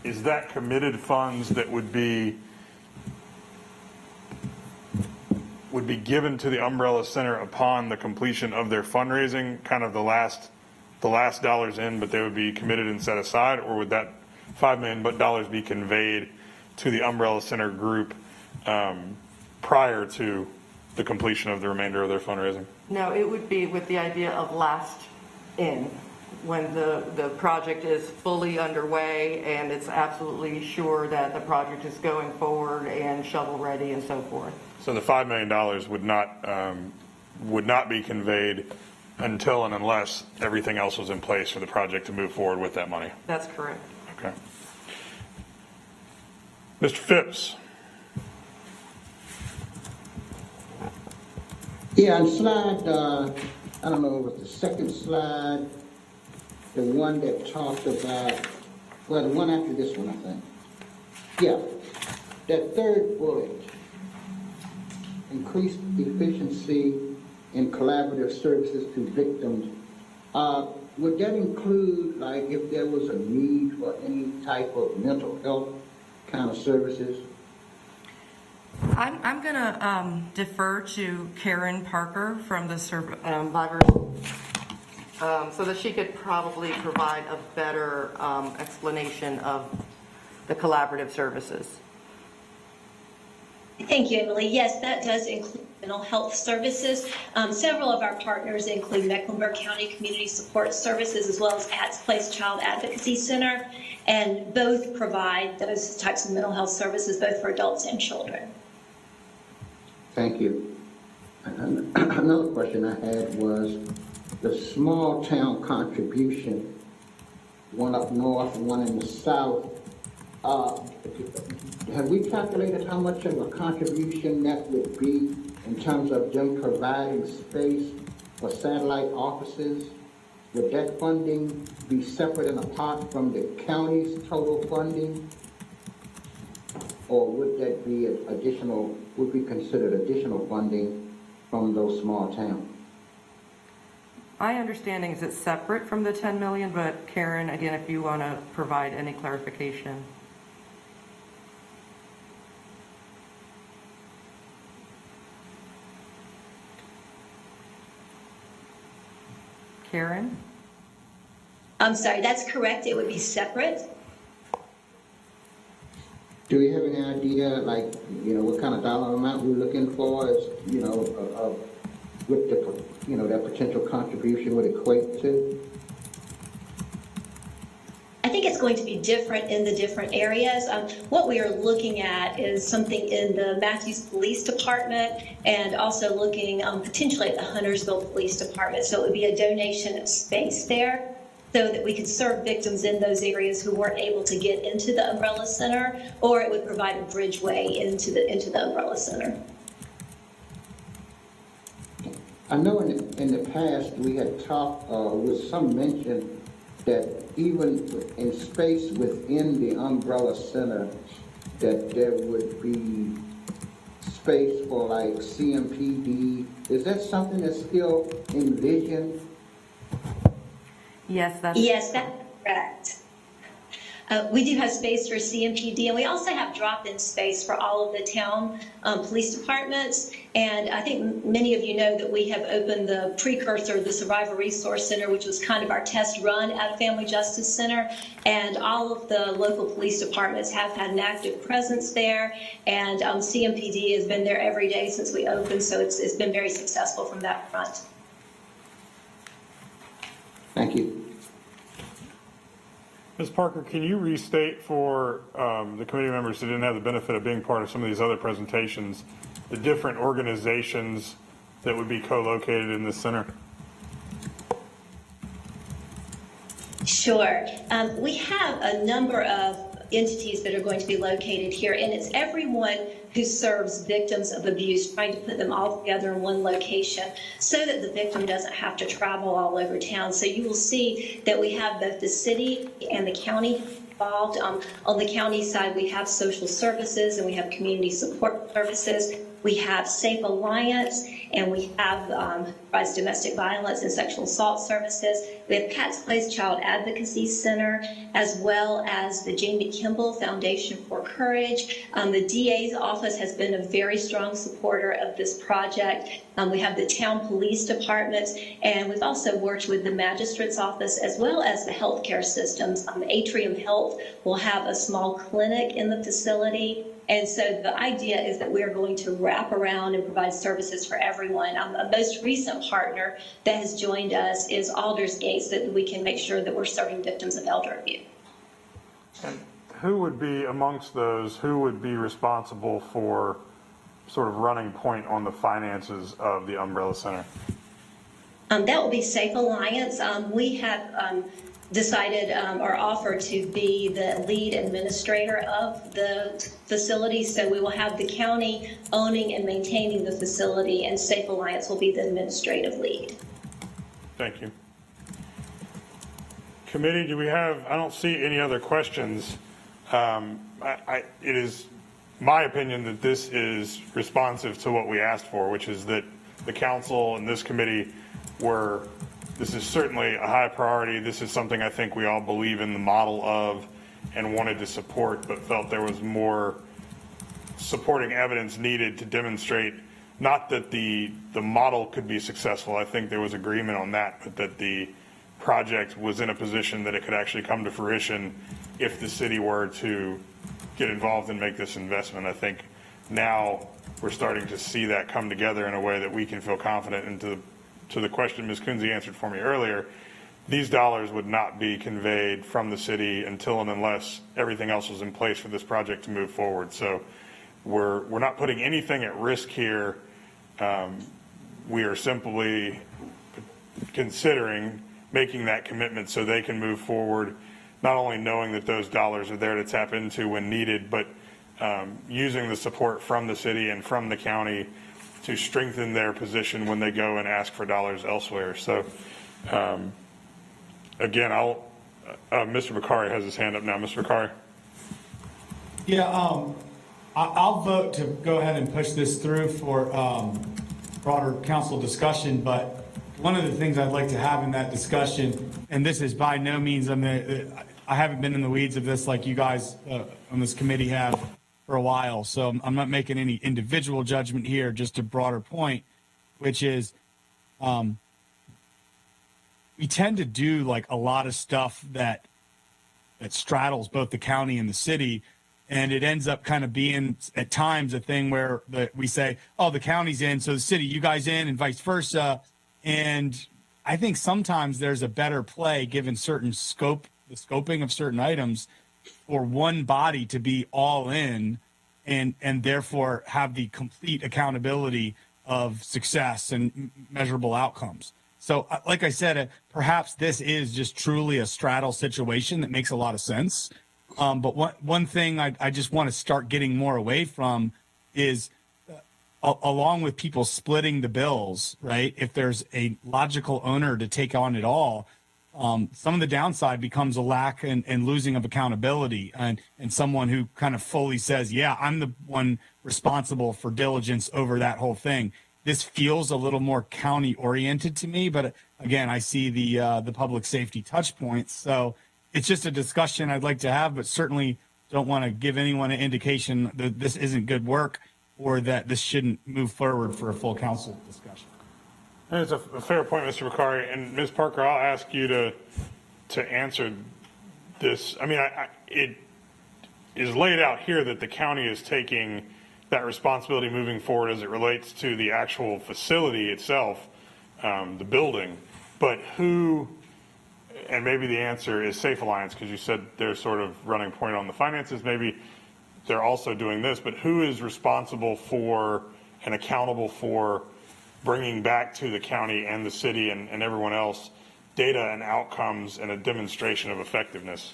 is that committed funds that would be given to the Umbrella Center upon the completion of their fundraising, kind of the last dollars in, but they would be committed and set aside, or would that $5 million be conveyed to the Umbrella Center group prior to the completion of the remainder of their fundraising? No, it would be with the idea of last in, when the project is fully underway and it's absolutely sure that the project is going forward and shovel ready and so forth. So the $5 million would not be conveyed until and unless everything else was in place for the project to move forward with that money. That's correct. Okay. Mr. Phipps. Yeah, on slide, I don't know, it was the second slide, the one that talked about, well, the one after this one, I think. Yeah, that third bullet, increased efficiency in collaborative services to victims. Would that include, like, if there was a need for any type of mental health kind of services? I'm going to defer to Karen Parker from the survivors so that she could probably provide a better explanation of the collaborative services. Thank you, Emily. Yes, that does include mental health services. Several of our partners include Mecklenburg County Community Support Services as well as Pat's Place Child Advocacy Center, and both provide those types of mental health services both for adults and children. Thank you. Another question I had was the small town contribution, one up north, one in the south. Have we calculated how much of a contribution that would be in terms of them providing space for satellite offices? Would that funding be separate and apart from the county's total funding? Or would that be additional, would be considered additional funding from those small towns? My understanding is it's separate from the 10 million, but Karen, again, if you want to provide any clarification. Karen? I'm sorry, that's correct. It would be separate. Do we have any idea, like, what kind of dollar amount we're looking for as, what the, that potential contribution would equate to? I think it's going to be different in the different areas. What we are looking at is something in the Matthews Police Department and also looking potentially at the Huntersville Police Department. So it would be a donation of space there so that we could serve victims in those areas who weren't able to get into the Umbrella Center, or it would provide a bridgeway into the Umbrella Center. I know in the past, we had talked, with some mention that even in space within the Umbrella Center, that there would be space for like CMPD. Is that something that's still envisioned? Yes, that's correct. We do have space for CMPD, and we also have drop-in space for all of the town police departments. And I think many of you know that we have opened the precursor, the Survivor Resource Center, which was kind of our test run at Family Justice Center. And all of the local police departments have had an active presence there. And CMPD has been there every day since we opened, so it's been very successful from that front. Thank you. Ms. Parker, can you restate for the committee members who didn't have the benefit of being part of some of these other presentations, the different organizations that would be co-located in this center? Sure. We have a number of entities that are going to be located here, and it's everyone who serves victims of abuse, trying to put them all together in one location so that the victim doesn't have to travel all over town. So you will see that we have both the city and the county involved. On the county side, we have social services and we have community support services. We have Safe Alliance, and we have provides domestic violence and sexual assault services. We have Pat's Place Child Advocacy Center, as well as the Jamie Kimball Foundation for Courage. The DA's office has been a very strong supporter of this project. We have the town police departments, and we've also worked with the magistrate's office as well as the healthcare systems. Atrium Health will have a small clinic in the facility. And so the idea is that we are going to wrap around and provide services for everyone. A most recent partner that has joined us is Aldersgate, so that we can make sure that we're serving victims of elder abuse. And who would be amongst those, who would be responsible for sort of running point on the finances of the Umbrella Center? That will be Safe Alliance. We have decided or offered to be the lead administrator of the facility. So we will have the county owning and maintaining the facility, and Safe Alliance will be the administrative lead. Thank you. Committee, do we have, I don't see any other questions. It is my opinion that this is responsive to what we asked for, which is that the council and this committee were, this is certainly a high priority. This is something I think we all believe in the model of and wanted to support, but felt there was more supporting evidence needed to demonstrate not that the model could be successful. I think there was agreement on that, but that the project was in a position that it could actually come to fruition if the city were to get involved and make this investment. I think now we're starting to see that come together in a way that we can feel confident. And to the question Ms. Kunze answered for me earlier, these dollars would not be conveyed from the city until and unless everything else was in place for this project to move forward. So we're not putting anything at risk here. We are simply considering making that commitment so they can move forward, not only knowing that those dollars are there to tap into when needed, but using the support from the city and from the county to strengthen their position when they go and ask for dollars elsewhere. So again, Mr. Bakari has his hand up now. Mr. Bakari. Yeah, I'll vote to go ahead and push this through for broader council discussion, but one of the things I'd like to have in that discussion, and this is by no means, I haven't been in the weeds of this like you guys on this committee have for a while, so I'm not making any individual judgment here, just a broader point, which is we tend to do like a lot of stuff that straddles both the county and the city. And it ends up kind of being at times a thing where we say, oh, the county's in, so the city, you guys in, and vice versa. And I think sometimes there's a better play given certain the scoping of certain items for one body to be all in and therefore have the complete accountability of success and measurable outcomes. So like I said, perhaps this is just truly a straddle situation that makes a lot of sense. But one thing I just want to start getting more away from is along with people splitting the bills, right? If there's a logical owner to take on it all, some of the downside becomes a lack and losing of accountability and someone who kind of fully says, yeah, I'm the one responsible for diligence over that whole thing. This feels a little more county oriented to me, but again, I see the public safety touch points. So it's just a discussion I'd like to have, but certainly don't want to give anyone an indication that this isn't good work or that this shouldn't move forward for a full council discussion. And it's a fair point, Mr. Bakari. And Ms. Parker, I'll ask you to answer this. I mean, it is laid out here that the county is taking that responsibility moving forward as it relates to the actual facility itself, the building. But who, and maybe the answer is Safe Alliance, because you said they're sort of running point on the finances. Maybe they're also doing this, but who is responsible for and accountable for bringing back to the county and the city and everyone else data and outcomes and a demonstration of effectiveness?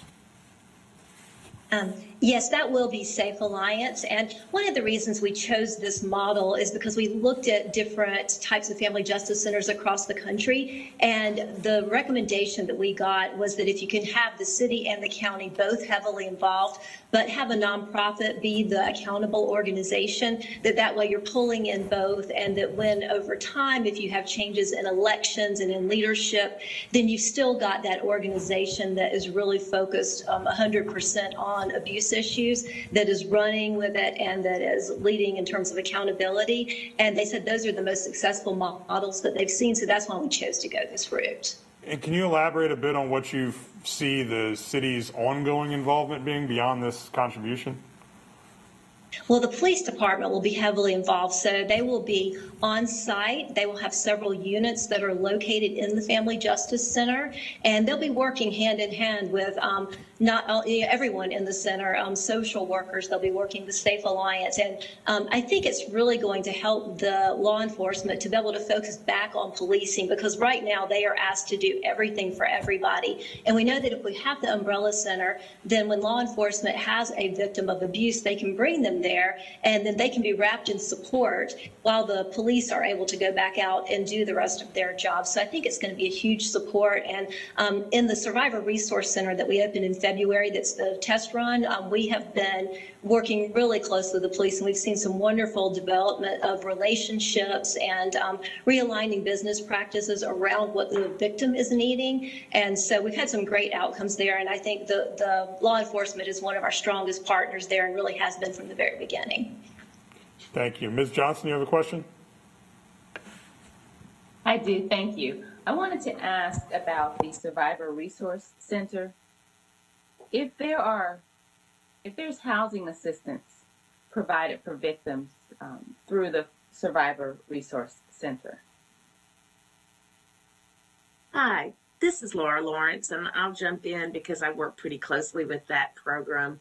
Yes, that will be Safe Alliance. And one of the reasons we chose this model is because we looked at different types of family justice centers across the country. And the recommendation that we got was that if you can have the city and the county both heavily involved, but have a nonprofit be the accountable organization, that way you're pulling in both. And that when over time, if you have changes in elections and in leadership, then you've still got that organization that is really focused 100% on abuse issues, that is running with it and that is leading in terms of accountability. And they said those are the most successful models that they've seen. So that's why we chose to go this route. And can you elaborate a bit on what you see the city's ongoing involvement being beyond this contribution? Well, the police department will be heavily involved, so they will be on site. They will have several units that are located in the Family Justice Center, and they'll be working hand in hand with everyone in the center, social workers. They'll be working with Safe Alliance, and I think it's really going to help the law enforcement to be able to focus back on policing, because right now they are asked to do everything for everybody. And we know that if we have the Umbrella Center, then when law enforcement has a victim of abuse, they can bring them there, and then they can be wrapped in support while the police are able to go back out and do the rest of their job. So I think it's going to be a huge support. And in the Survivor Resource Center that we opened in February, that's the test run, we have been working really closely with the police, and we've seen some wonderful development of relationships and realigning business practices around what the victim is needing. And so we've had some great outcomes there, and I think the law enforcement is one of our strongest partners there and really has been from the very beginning. Thank you. Ms. Johnson, you have a question? I do, thank you. I wanted to ask about the Survivor Resource Center. If there's housing assistance provided for victims through the Survivor Resource Center. Hi, this is Laura Lawrence, and I'll jump in because I work pretty closely with that program.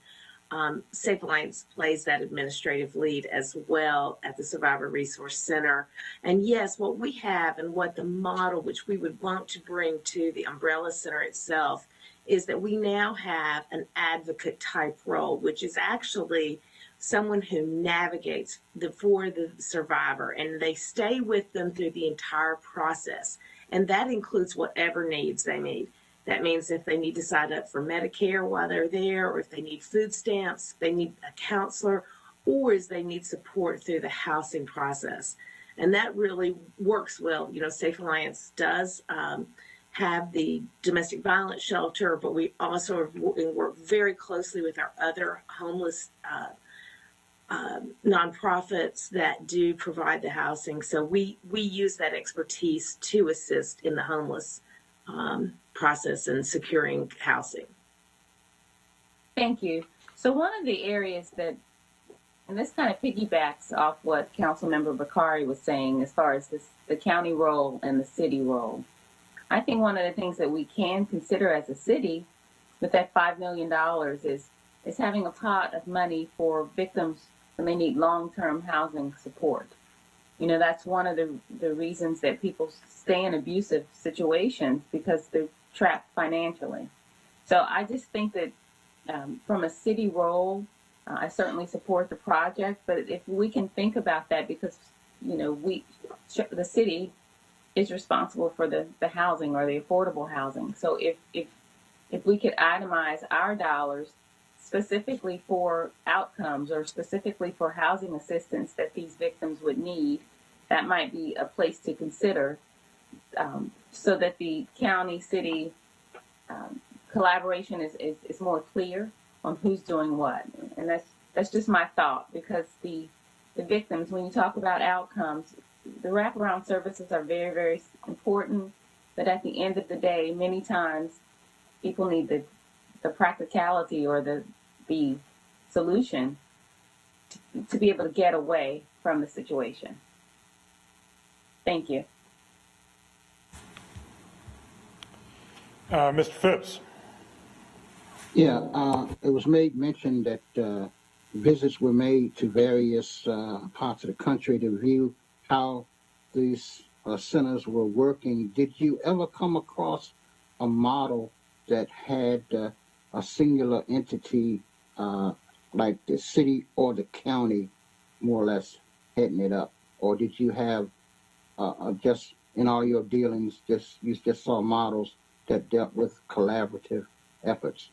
Safe Alliance plays that administrative lead as well at the Survivor Resource Center. And yes, what we have and what the model which we would want to bring to the Umbrella Center itself is that we now have an advocate type role, which is actually someone who navigates for the survivor, and they stay with them through the entire process. And that includes whatever needs they need. That means if they need to sign up for Medicare while they're there, or if they need food stamps, they need a counselor, or if they need support through the housing process. And that really works well. Safe Alliance does have the domestic violence shelter, but we also work very closely with our other homeless nonprofits that do provide the housing. So we use that expertise to assist in the homeless process and securing housing. Thank you. So one of the areas that, and this kind of piggybacks off what Councilmember Bakari was saying as far as the county role and the city role. I think one of the things that we can consider as a city with that $5 million is having a pot of money for victims when they need long-term housing support. That's one of the reasons that people stay in abusive situations, because they're trapped financially. So I just think that from a city role, I certainly support the project, but if we can think about that, because, the city is responsible for the housing or the affordable housing. So if we could itemize our dollars specifically for outcomes or specifically for housing assistance that these victims would need, that might be a place to consider, so that the county-city collaboration is more clear on who's doing what. And that's just my thought, because the victims, when you talk about outcomes, the wraparound services are very, very important, but at the end of the day, many times people need the practicality or the solution to be able to get away from the situation. Thank you. Mr. Phipps. Yeah, it was made mention that visits were made to various parts of the country to view how these centers were working. Did you ever come across a model that had a singular entity like the city or the county more or less heading it up? Or did you have just in all your dealings, you just saw models that dealt with collaborative efforts?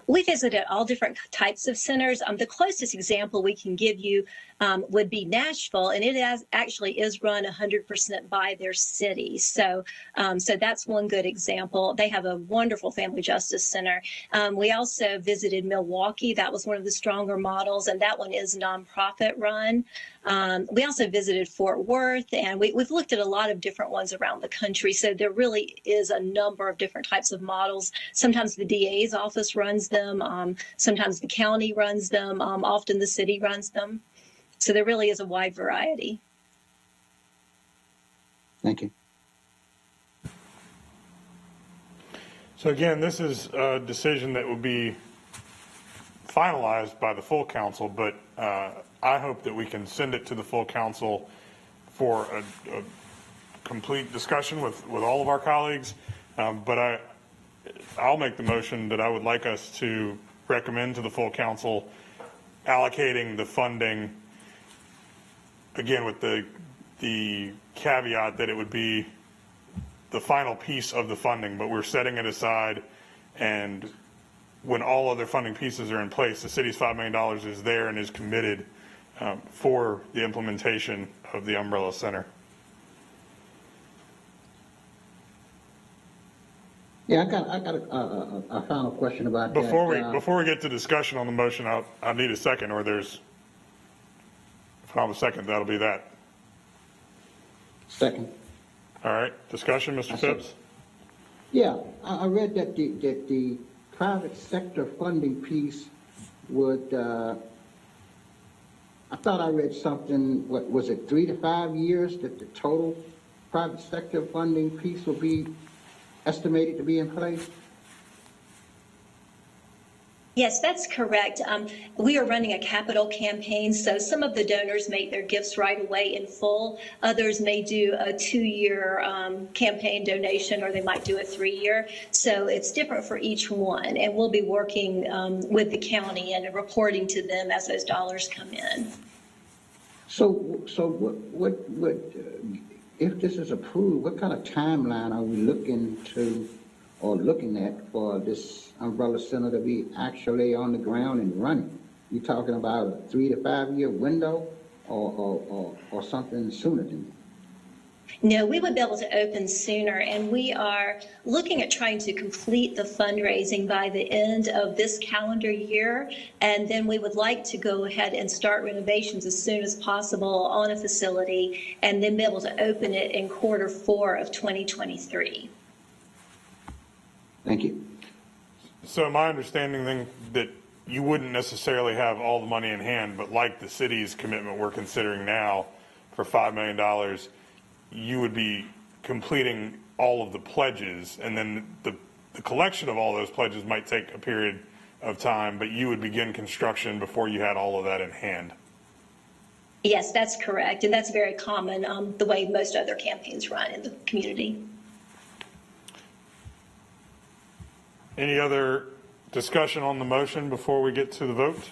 We visited all different types of centers. The closest example we can give you would be Nashville, and it actually is run 100% by their city. So that's one good example. They have a wonderful family justice center. We also visited Milwaukee. That was one of the stronger models, and that one is nonprofit run. We also visited Fort Worth, and we've looked at a lot of different ones around the country. So there really is a number of different types of models. Sometimes the DA's office runs them. Sometimes the county runs them. Often the city runs them. So there really is a wide variety. Thank you. So again, this is a decision that will be finalized by the full council, but I hope that we can send it to the full council for a complete discussion with all of our colleagues. But I'll make the motion that I would like us to recommend to the full council allocating the funding, again, with the caveat that it would be the final piece of the funding, but we're setting it aside, and when all other funding pieces are in place, the city's $5 million is there and is committed for the implementation of the Umbrella Center. Yeah, I got a final question about that. Before we get to discussion on the motion, I'll need a second, or if I have a second, that'll be that. Second. All right, discussion, Mr. Phipps? Yeah, I read that the private sector funding piece would, I thought I read something, what was it, 3 to 5 years that the total private sector funding piece will be estimated to be in place? Yes, that's correct. We are running a capital campaign, so some of the donors make their gifts right away in full. Others may do a 2-year campaign donation, or they might do a 3-year. So it's different for each one, and we'll be working with the county and reporting to them as those dollars come in. So what if this is approved, what kind of timeline are we looking at for this Umbrella Center to be actually on the ground and running? You talking about a 3 to 5 year window? or something sooner than that? No, we would be able to open sooner, and we are looking at trying to complete the fundraising by the end of this calendar year. And then we would like to go ahead and start renovations as soon as possible on a facility and then be able to open it in Q4 of 2023. Thank you. So my understanding then that you wouldn't necessarily have all the money in hand, but like the city's commitment we're considering now for $5 million, you would be completing all of the pledges, and then the collection of all those pledges might take a period of time, but you would begin construction before you had all of that in hand. Yes, that's correct. And that's very common, the way most other campaigns run in the community. Any other discussion on the motion before we get to the vote?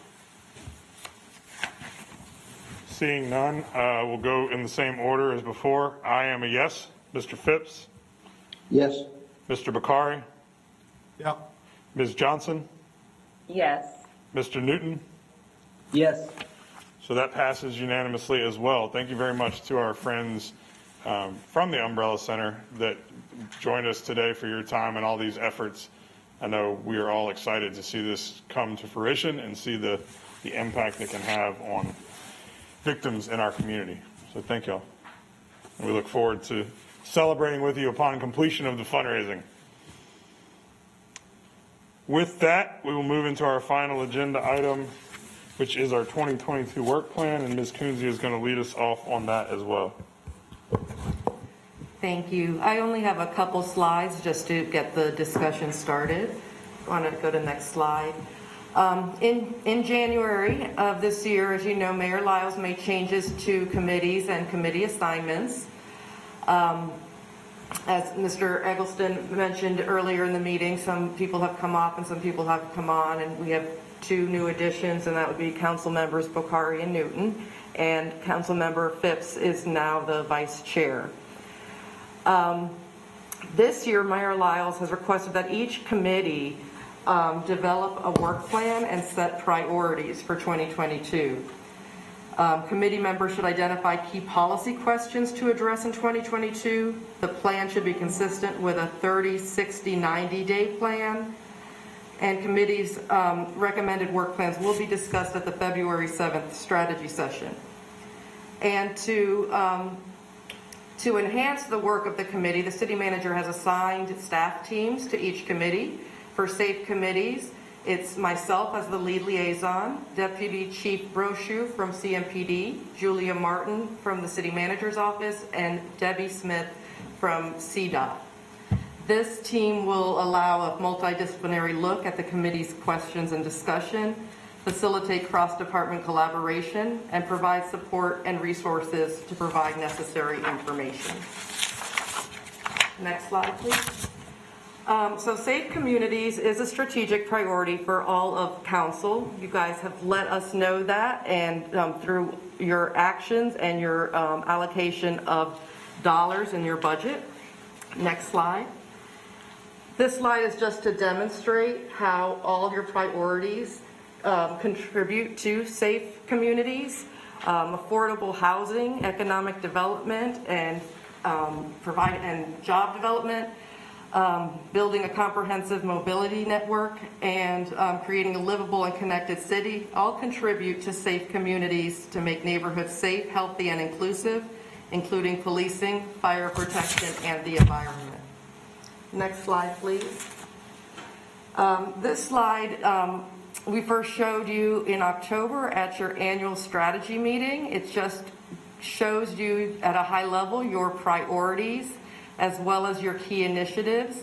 Seeing none, we'll go in the same order as before. I am a yes. Mr. Phipps? Yes. Mr. Bakari? Yeah. Ms. Johnson? Yes. Mr. Newton? Yes. So that passes unanimously as well. Thank you very much to our friends from the Umbrella Center that joined us today for your time and all these efforts. I know we are all excited to see this come to fruition and see the impact it can have on victims in our community. So thank y'all. And we look forward to celebrating with you upon completion of the fundraising. With that, we will move into our final agenda item, which is our 2022 work plan, and Ms. Kunze is going to lead us off on that as well. Thank you. I only have a couple slides just to get the discussion started. I want to go to the next slide. In January of this year, as you know, Mayor Lyles made changes to committees and committee assignments. As Mr. Eggleston mentioned earlier in the meeting, some people have come off and some people have come on, and we have two new additions, and that would be Council Members Bakari and Newton, and Council Member Phipps is now the Vice Chair. This year, Mayor Lyles has requested that each committee develop a work plan and set priorities for 2022. Committee members should identify key policy questions to address in 2022. The plan should be consistent with a 30, 60, 90-day plan. And committees' recommended work plans will be discussed at the February 7th strategy session. And to enhance the work of the committee, the city manager has assigned staff teams to each committee. For safe committees, it's myself as the lead liaison, Deputy Chief Brochu from CMPD, Julia Martin from the city manager's office, and Debbie Smith from CDOT. This team will allow a multidisciplinary look at the committee's questions and discussion, facilitate cross-department collaboration, and provide support and resources to provide necessary information. Next slide, please. So Safe Communities is a strategic priority for all of council. You guys have let us know that, and through your actions and your allocation of dollars in your budget. Next slide. This slide is just to demonstrate how all your priorities contribute to safe communities, affordable housing, economic development, and job development, building a comprehensive mobility network, and creating a livable and connected city all contribute to safe communities to make neighborhoods safe, healthy, and inclusive, including policing, fire protection, and the environment. Next slide, please. This slide we first showed you in October at your annual strategy meeting. It just shows you at a high level your priorities as well as your key initiatives.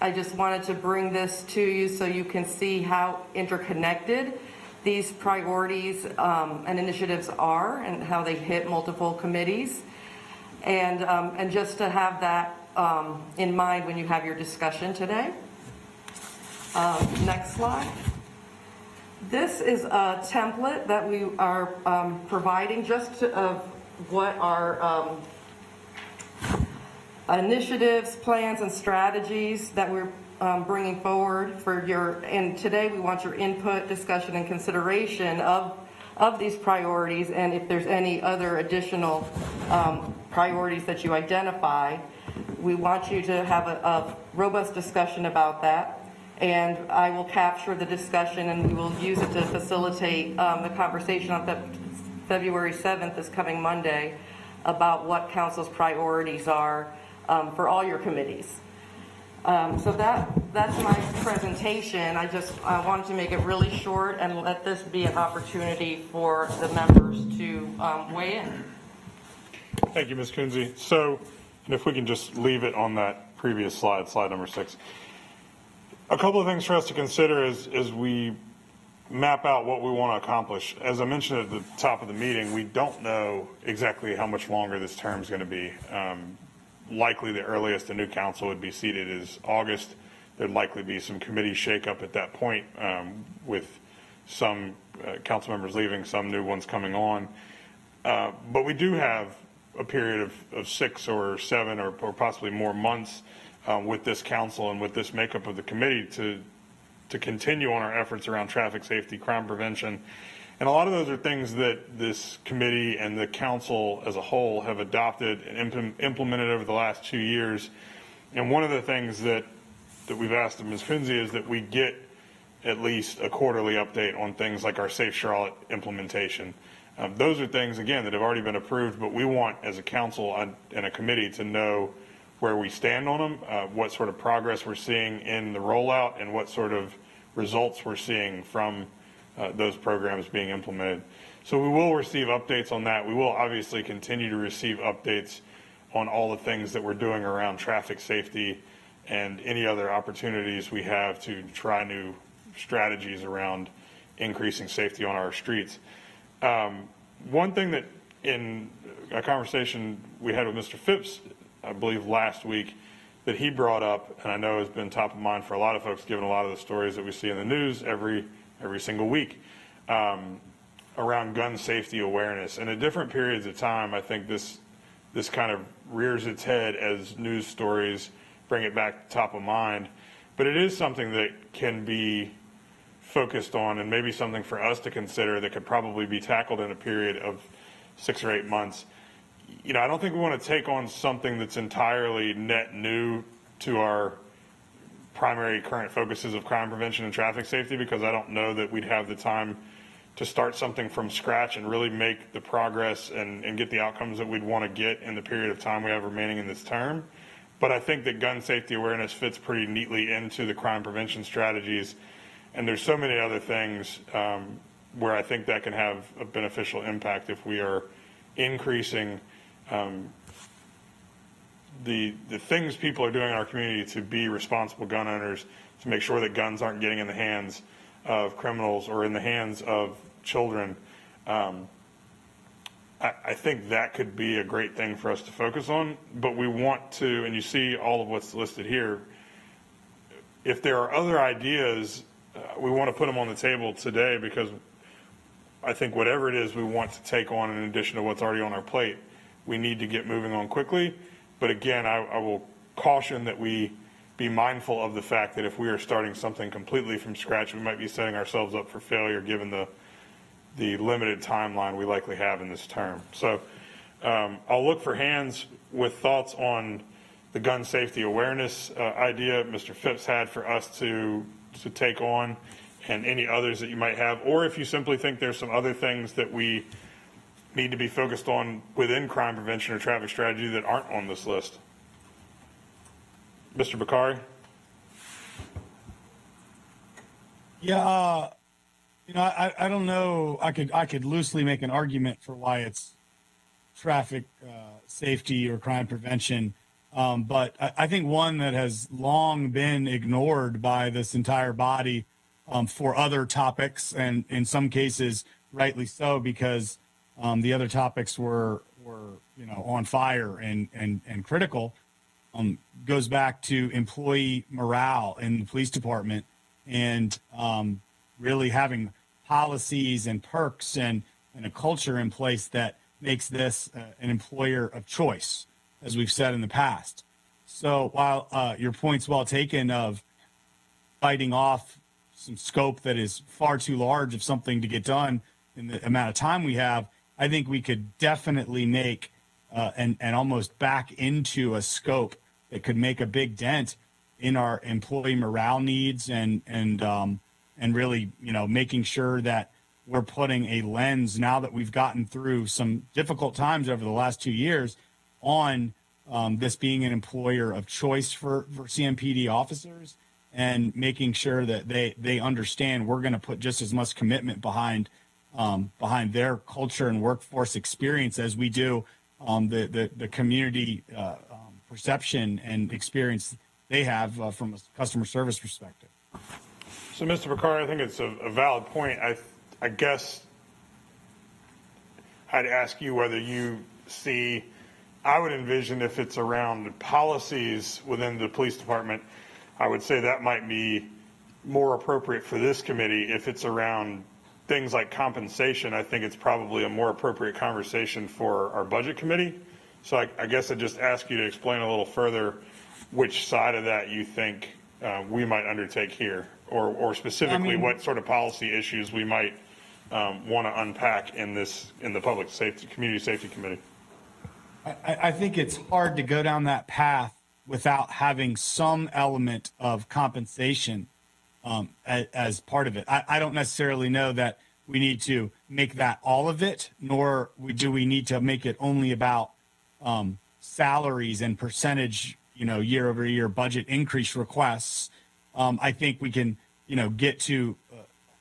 I just wanted to bring this to you so you can see how interconnected these priorities and initiatives are and how they hit multiple committees. And just to have that in mind when you have your discussion today. Next slide. This is a template that we are providing just of what our initiatives, plans, and strategies that we're bringing forward for your, and today we want your input, discussion, and consideration of of these priorities, and if there's any other additional priorities that you identify, we want you to have a robust discussion about that. And I will capture the discussion and we will use it to facilitate the conversation on February 7th, this coming Monday, about what council's priorities are for all your committees. So that's my presentation. I wanted to make it really short and let this be an opportunity for the members to weigh in. Thank you, Ms. Kunze. So, and if we can just leave it on that previous slide, slide number 6. A couple of things for us to consider as we map out what we want to accomplish. As I mentioned at the top of the meeting, we don't know exactly how much longer this term is going to be. Likely the earliest the new council would be seated is August. There'd likely be some committee shakeup at that point, with some council members leaving, some new ones coming on. But we do have a period of 6 or 7 or possibly more months with this council and with this makeup of the committee to continue on our efforts around traffic safety, crime prevention. And a lot of those are things that this committee and the council as a whole have adopted and implemented over the last 2 years. And one of the things that we've asked of Ms. Kunze is that we get at least a quarterly update on things like our Safe Charlotte implementation. Those are things, again, that have already been approved, but we want as a council and a committee to know where we stand on them, what sort of progress we're seeing in the rollout, and what sort of results we're seeing from those programs being implemented. So we will receive updates on that. We will obviously continue to receive updates on all the things that we're doing around traffic safety and any other opportunities we have to try new strategies around increasing safety on our streets. One thing that in a conversation we had with Mr. Phipps, I believe last week, that he brought up, and I know has been top of mind for a lot of folks, given a lot of the stories that we see in the news every single week, around gun safety awareness. And at different periods of time, I think this kind of rears its head as news stories bring it back top of mind. But it is something that can be focused on, and maybe something for us to consider that could probably be tackled in a period of 6 or 8 months. You know, I don't think we want to take on something that's entirely net new to our primary current focuses of crime prevention and traffic safety, because I don't know that we'd have the time to start something from scratch and really make the progress and get the outcomes that we'd want to get in the period of time we have remaining in this term. But I think that gun safety awareness fits pretty neatly into the crime prevention strategies. And there's so many other things where I think that can have a beneficial impact if we are increasing the things people are doing in our community to be responsible gun owners, to make sure that guns aren't getting in the hands of criminals or in the hands of children. I think that could be a great thing for us to focus on, but we want to, and you see all of what's listed here, if there are other ideas, we want to put them on the table today, because I think whatever it is we want to take on in addition to what's already on our plate, we need to get moving on quickly. But again, I will caution that we be mindful of the fact that if we are starting something completely from scratch, we might be setting ourselves up for failure given the limited timeline we likely have in this term. So I'll look for hands with thoughts on the gun safety awareness idea Mr. Phipps had for us to take on, and any others that you might have, or if you simply think there's some other things that we need to be focused on within crime prevention or traffic strategy that aren't on this list. Mr. Bakari? Yeah, you know, I don't know. I could loosely make an argument for why it's traffic safety or crime prevention, but I think one that has long been ignored by this entire body for other topics, and in some cases rightly so, because the other topics were you know, on fire and critical, goes back to employee morale in the police department, and really having policies and perks and a culture in place that makes this an employer of choice, as we've said in the past. So while your point's well taken of fighting off some scope that is far too large of something to get done in the amount of time we have, I think we could definitely make and almost back into a scope that could make a big dent in our employee morale needs and really, making sure that we're putting a lens now that we've gotten through some difficult times over the last 2 years on this being an employer of choice for CMPD officers, and making sure that they understand we're going to put just as much commitment behind their culture and workforce experience as we do the community perception and experience they have from a customer service perspective. So, Mr. Bakari, I think it's a valid point. I guess I'd ask you whether you see, I would envision if it's around policies within the police department, I would say that might be more appropriate for this committee. If it's around things like compensation, I think it's probably a more appropriate conversation for our budget committee. So I guess I'd just ask you to explain a little further which side of that you think we might undertake here, or specifically what sort of policy issues we might want to unpack in the public safety, community safety committee. I think it's hard to go down that path without having some element of compensation as part of it. I don't necessarily know that we need to make that all of it, nor do we need to make it only about salaries and percentage, year over year budget increase requests. I think we can, get to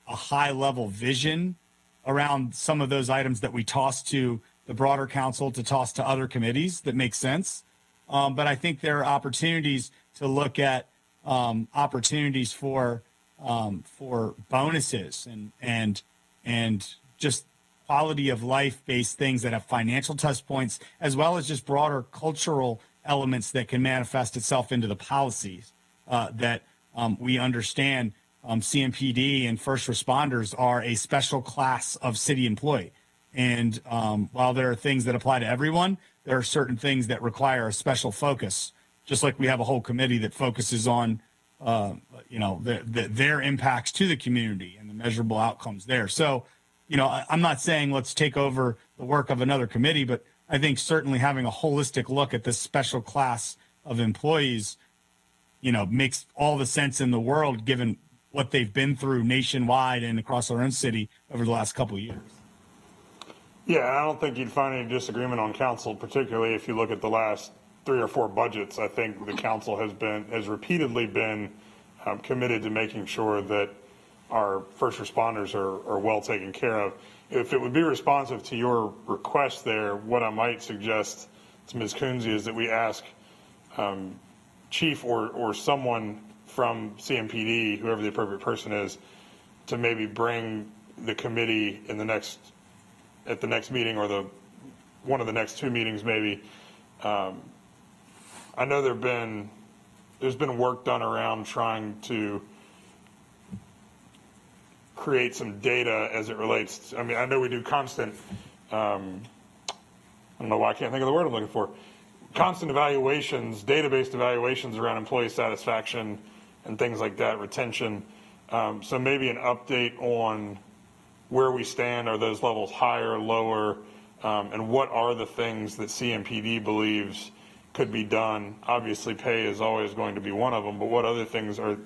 a high level vision around some of those items that we toss to the broader council to toss to other committees that make sense. But I think there are opportunities to look at opportunities for bonuses and just quality of life based things that have financial touch points, as well as just broader cultural elements that can manifest itself into the policies that we understand. CMPD and first responders are a special class of city employee. And while there are things that apply to everyone, there are certain things that require a special focus, just like we have a whole committee that focuses on, their impacts to the community and the measurable outcomes there. So, I'm not saying let's take over the work of another committee, but I think certainly having a holistic look at this special class of employees, makes all the sense in the world given what they've been through nationwide and across our own city over the last couple of years. Yeah, I don't think you'd find any disagreement on council, particularly if you look at the last 3 or 4 budgets. I think the council has repeatedly been committed to making sure that our first responders are well taken care of. If it would be responsive to your request there, what I might suggest to Ms. Kunze is that we ask Chief or someone from CMPD, whoever the appropriate person is, to maybe bring the committee at the next meeting or one of the next 2 meetings maybe. I know there's been work done around trying to create some data as it relates to, I know we do constant, I don't know why I can't think of the word I'm looking for, constant evaluations, data-based evaluations around employee satisfaction and things like that, retention. So maybe an update on where we stand. Are those levels higher, lower, and what are the things that CMPD believes could be done? Obviously, pay is always going to be one of them, but what other things are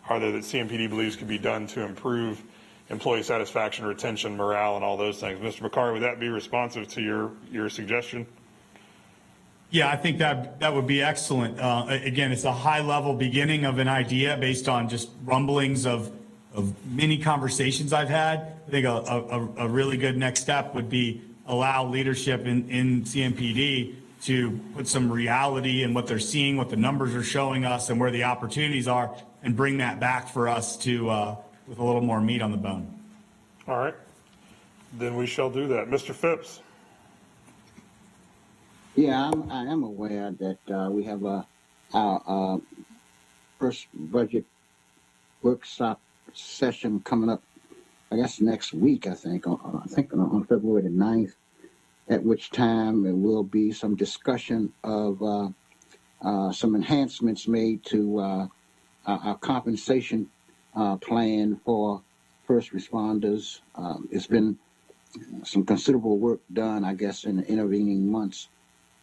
there that CMPD believes could be done to improve employee satisfaction, retention, morale, and all those things? Mr. Bakari, would that be responsive to your suggestion? Yeah, I think that would be excellent. Again, it's a high level beginning of an idea based on just rumblings of many conversations I've had. I think a really good next step would be allow leadership in CMPD to put some reality in what they're seeing, what the numbers are showing us, and where the opportunities are, and bring that back for us to with a little more meat on the bone. All right, then we shall do that. Mr. Phipps. Yeah, I am aware that we have our first budget workshop session coming up, I guess next week, I think on February the 9th, at which time there will be some discussion of some enhancements made to our compensation plan for first responders. It's been some considerable work done, I guess, in the intervening months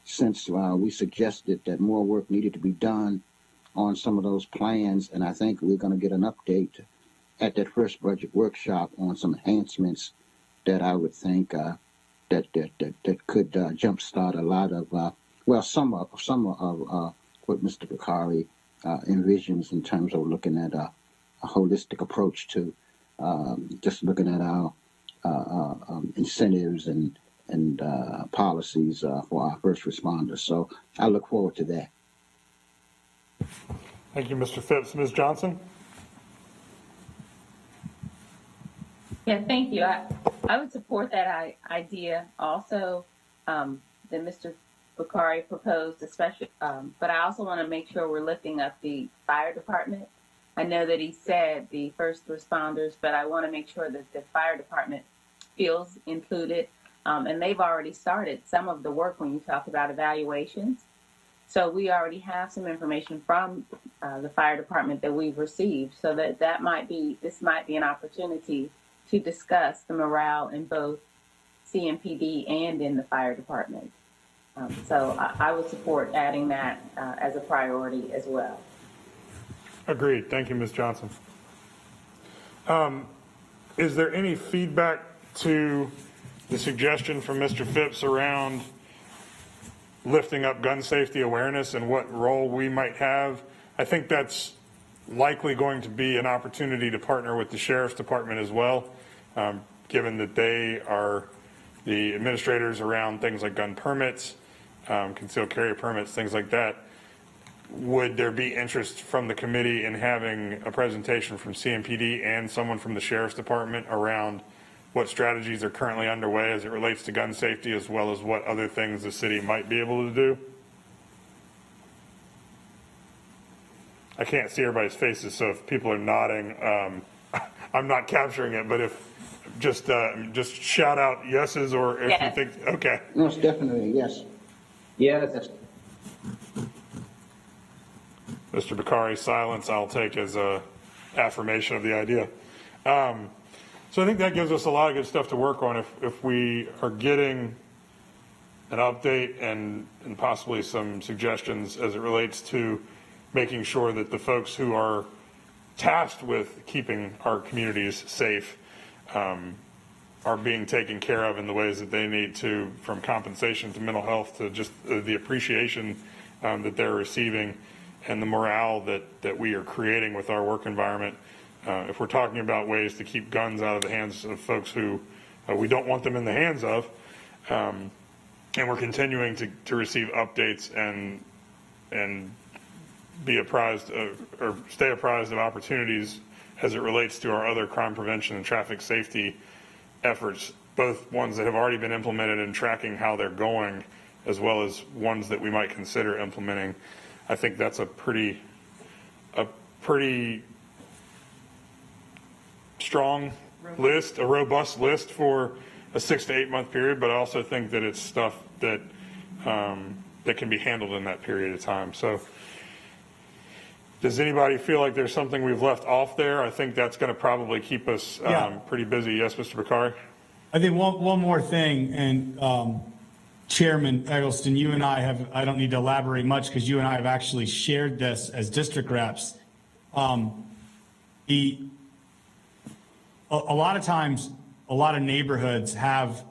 since we suggested that more work needed to be done on some of those plans. And I think we're going to get an update at that first budget workshop on some enhancements that I would think that could jumpstart a lot of, some of what Mr. Bakari envisions in terms of looking at a holistic approach to just looking at our incentives and policies for our first responders. So I look forward to that. Thank you, Mr. Phipps. Ms. Johnson? Yeah, thank you. I would support that idea also that Mr. Bakari proposed, especially, but I also want to make sure we're lifting up the fire department. I know that he said the first responders, but I want to make sure that the fire department feels included. And they've already started some of the work when you talk about evaluations. So we already have some information from the fire department that we've received. So this might be an opportunity to discuss the morale in both CMPD and in the fire department. So I would support adding that as a priority as well. Agreed. Thank you, Ms. Johnson. Is there any feedback to the suggestion from Mr. Phipps around lifting up gun safety awareness and what role we might have? I think that's likely going to be an opportunity to partner with the Sheriff's Department as well, given that they are the administrators around things like gun permits, concealed carry permits, things like that. Would there be interest from the committee in having a presentation from CMPD and someone from the Sheriff's Department around what strategies are currently underway as it relates to gun safety, as well as what other things the city might be able to do? I can't see everybody's faces, so if people are nodding, I'm not capturing it, but if just shout out yeses, or if you think, okay. No, it's definitely yes. Yes. Mr. Bakari's silence I'll take as a affirmation of the idea. So I think that gives us a lot of good stuff to work on if we are getting an update and possibly some suggestions as it relates to making sure that the folks who are tasked with keeping our communities safe are being taken care of in the ways that they need to, from compensation to mental health to just the appreciation that they're receiving and the morale that we are creating with our work environment. If we're talking about ways to keep guns out of the hands of folks who we don't want them in the hands of, and we're continuing to receive updates and be apprised or stay apprised of opportunities as it relates to our other crime prevention and traffic safety efforts, both ones that have already been implemented and tracking how they're going, as well as ones that we might consider implementing. I think that's a pretty strong list, a robust list for a 6 to 8 month period, but I also think that it's stuff that that can be handled in that period of time. So does anybody feel like there's something we've left off there? I think that's going to probably keep us pretty busy. Yes, Mr. Bakari? I think one more thing, and Chairman Eggleston, you and I don't need to elaborate much because you and I have actually shared this as district reps. A lot of times, a lot of neighborhoods have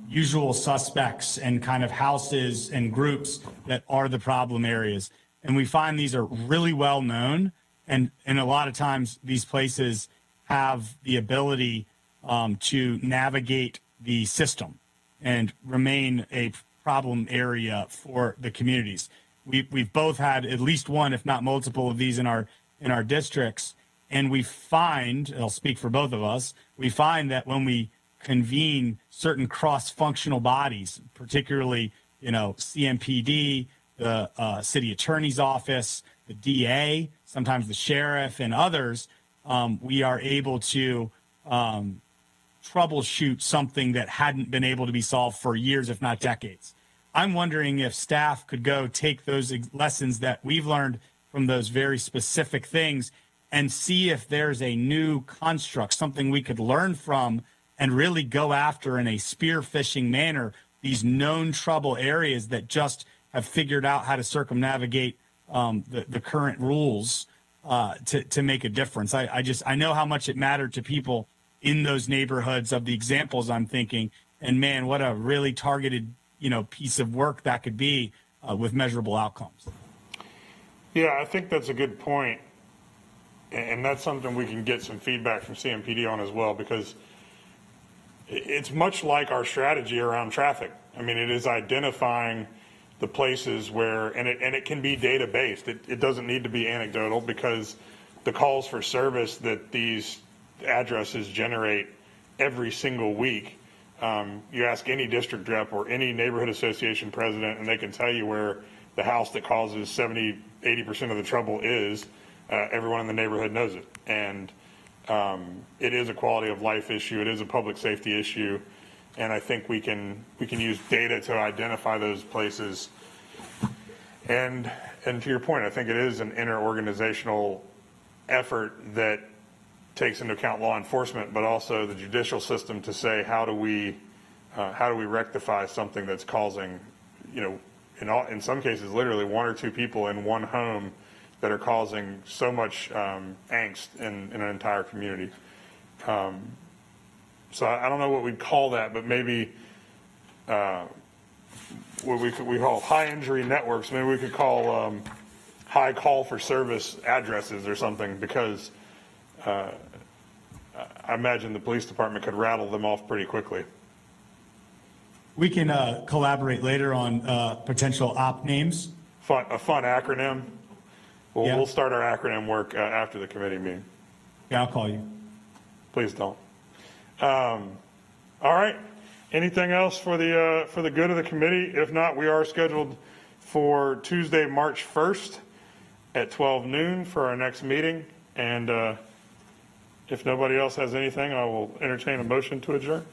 usual suspects and kind of houses and groups that are the problem areas. And we find these are really well known. And a lot of times these places have the ability to navigate the system and remain a problem area for the communities. We've both had at least one, if not multiple, of these in our districts. And we find, I'll speak for both of us, we find that when we convene certain cross-functional bodies, particularly, CMPD, the city attorney's office, the DA, sometimes the sheriff and others, we are able to troubleshoot something that hadn't been able to be solved for years, if not decades. I'm wondering if staff could go take those lessons that we've learned from those very specific things and see if there's a new construct, something we could learn from and really go after in a spearfishing manner these known trouble areas that just have figured out how to circumnavigate the current rules to make a difference. I know how much it mattered to people in those neighborhoods of the examples I'm thinking, and man, what a really targeted, piece of work that could be with measurable outcomes. Yeah, I think that's a good point. And that's something we can get some feedback from CMPD on as well, because it's much like our strategy around traffic. I mean, it is identifying the places where, and it can be data based. It doesn't need to be anecdotal, because the calls for service that these addresses generate every single week, you ask any district rep or any neighborhood association president, and they can tell you where the house that causes 70-80% of the trouble is. Everyone in the neighborhood knows it. And it is a quality of life issue. It is a public safety issue. And I think we can use data to identify those places. And to your point, I think it is an interorganizational effort that takes into account law enforcement, but also the judicial system, to say, how do we rectify something that's causing, in some cases, literally one or two people in one home that are causing so much angst in an entire community. So I don't know what we'd call that, but maybe what we call high injury networks. Maybe we could call high call for service addresses or something, because I imagine the police department could rattle them off pretty quickly. We can collaborate later on potential op names. A fun acronym. Yeah. We'll start our acronym work after the committee meeting. Yeah, I'll call you. Please don't. All right. Anything else for the good of the committee? If not, we are scheduled for Tuesday, March 1st at 12 noon for our next meeting. And if nobody else has anything, I will entertain a motion to adjourn.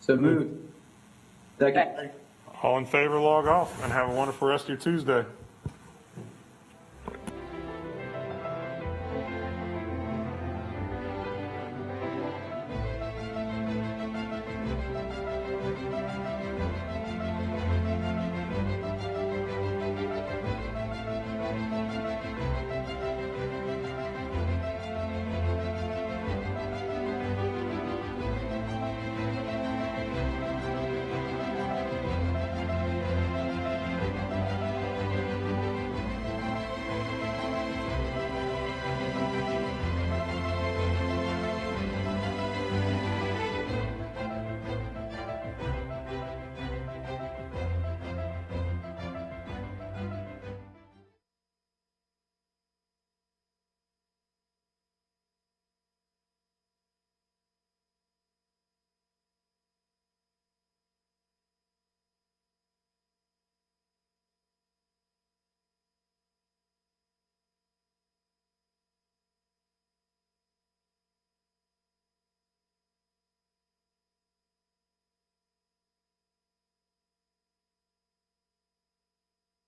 So moved. Second. All in favor, log off, and have a wonderful rest of your Tuesday.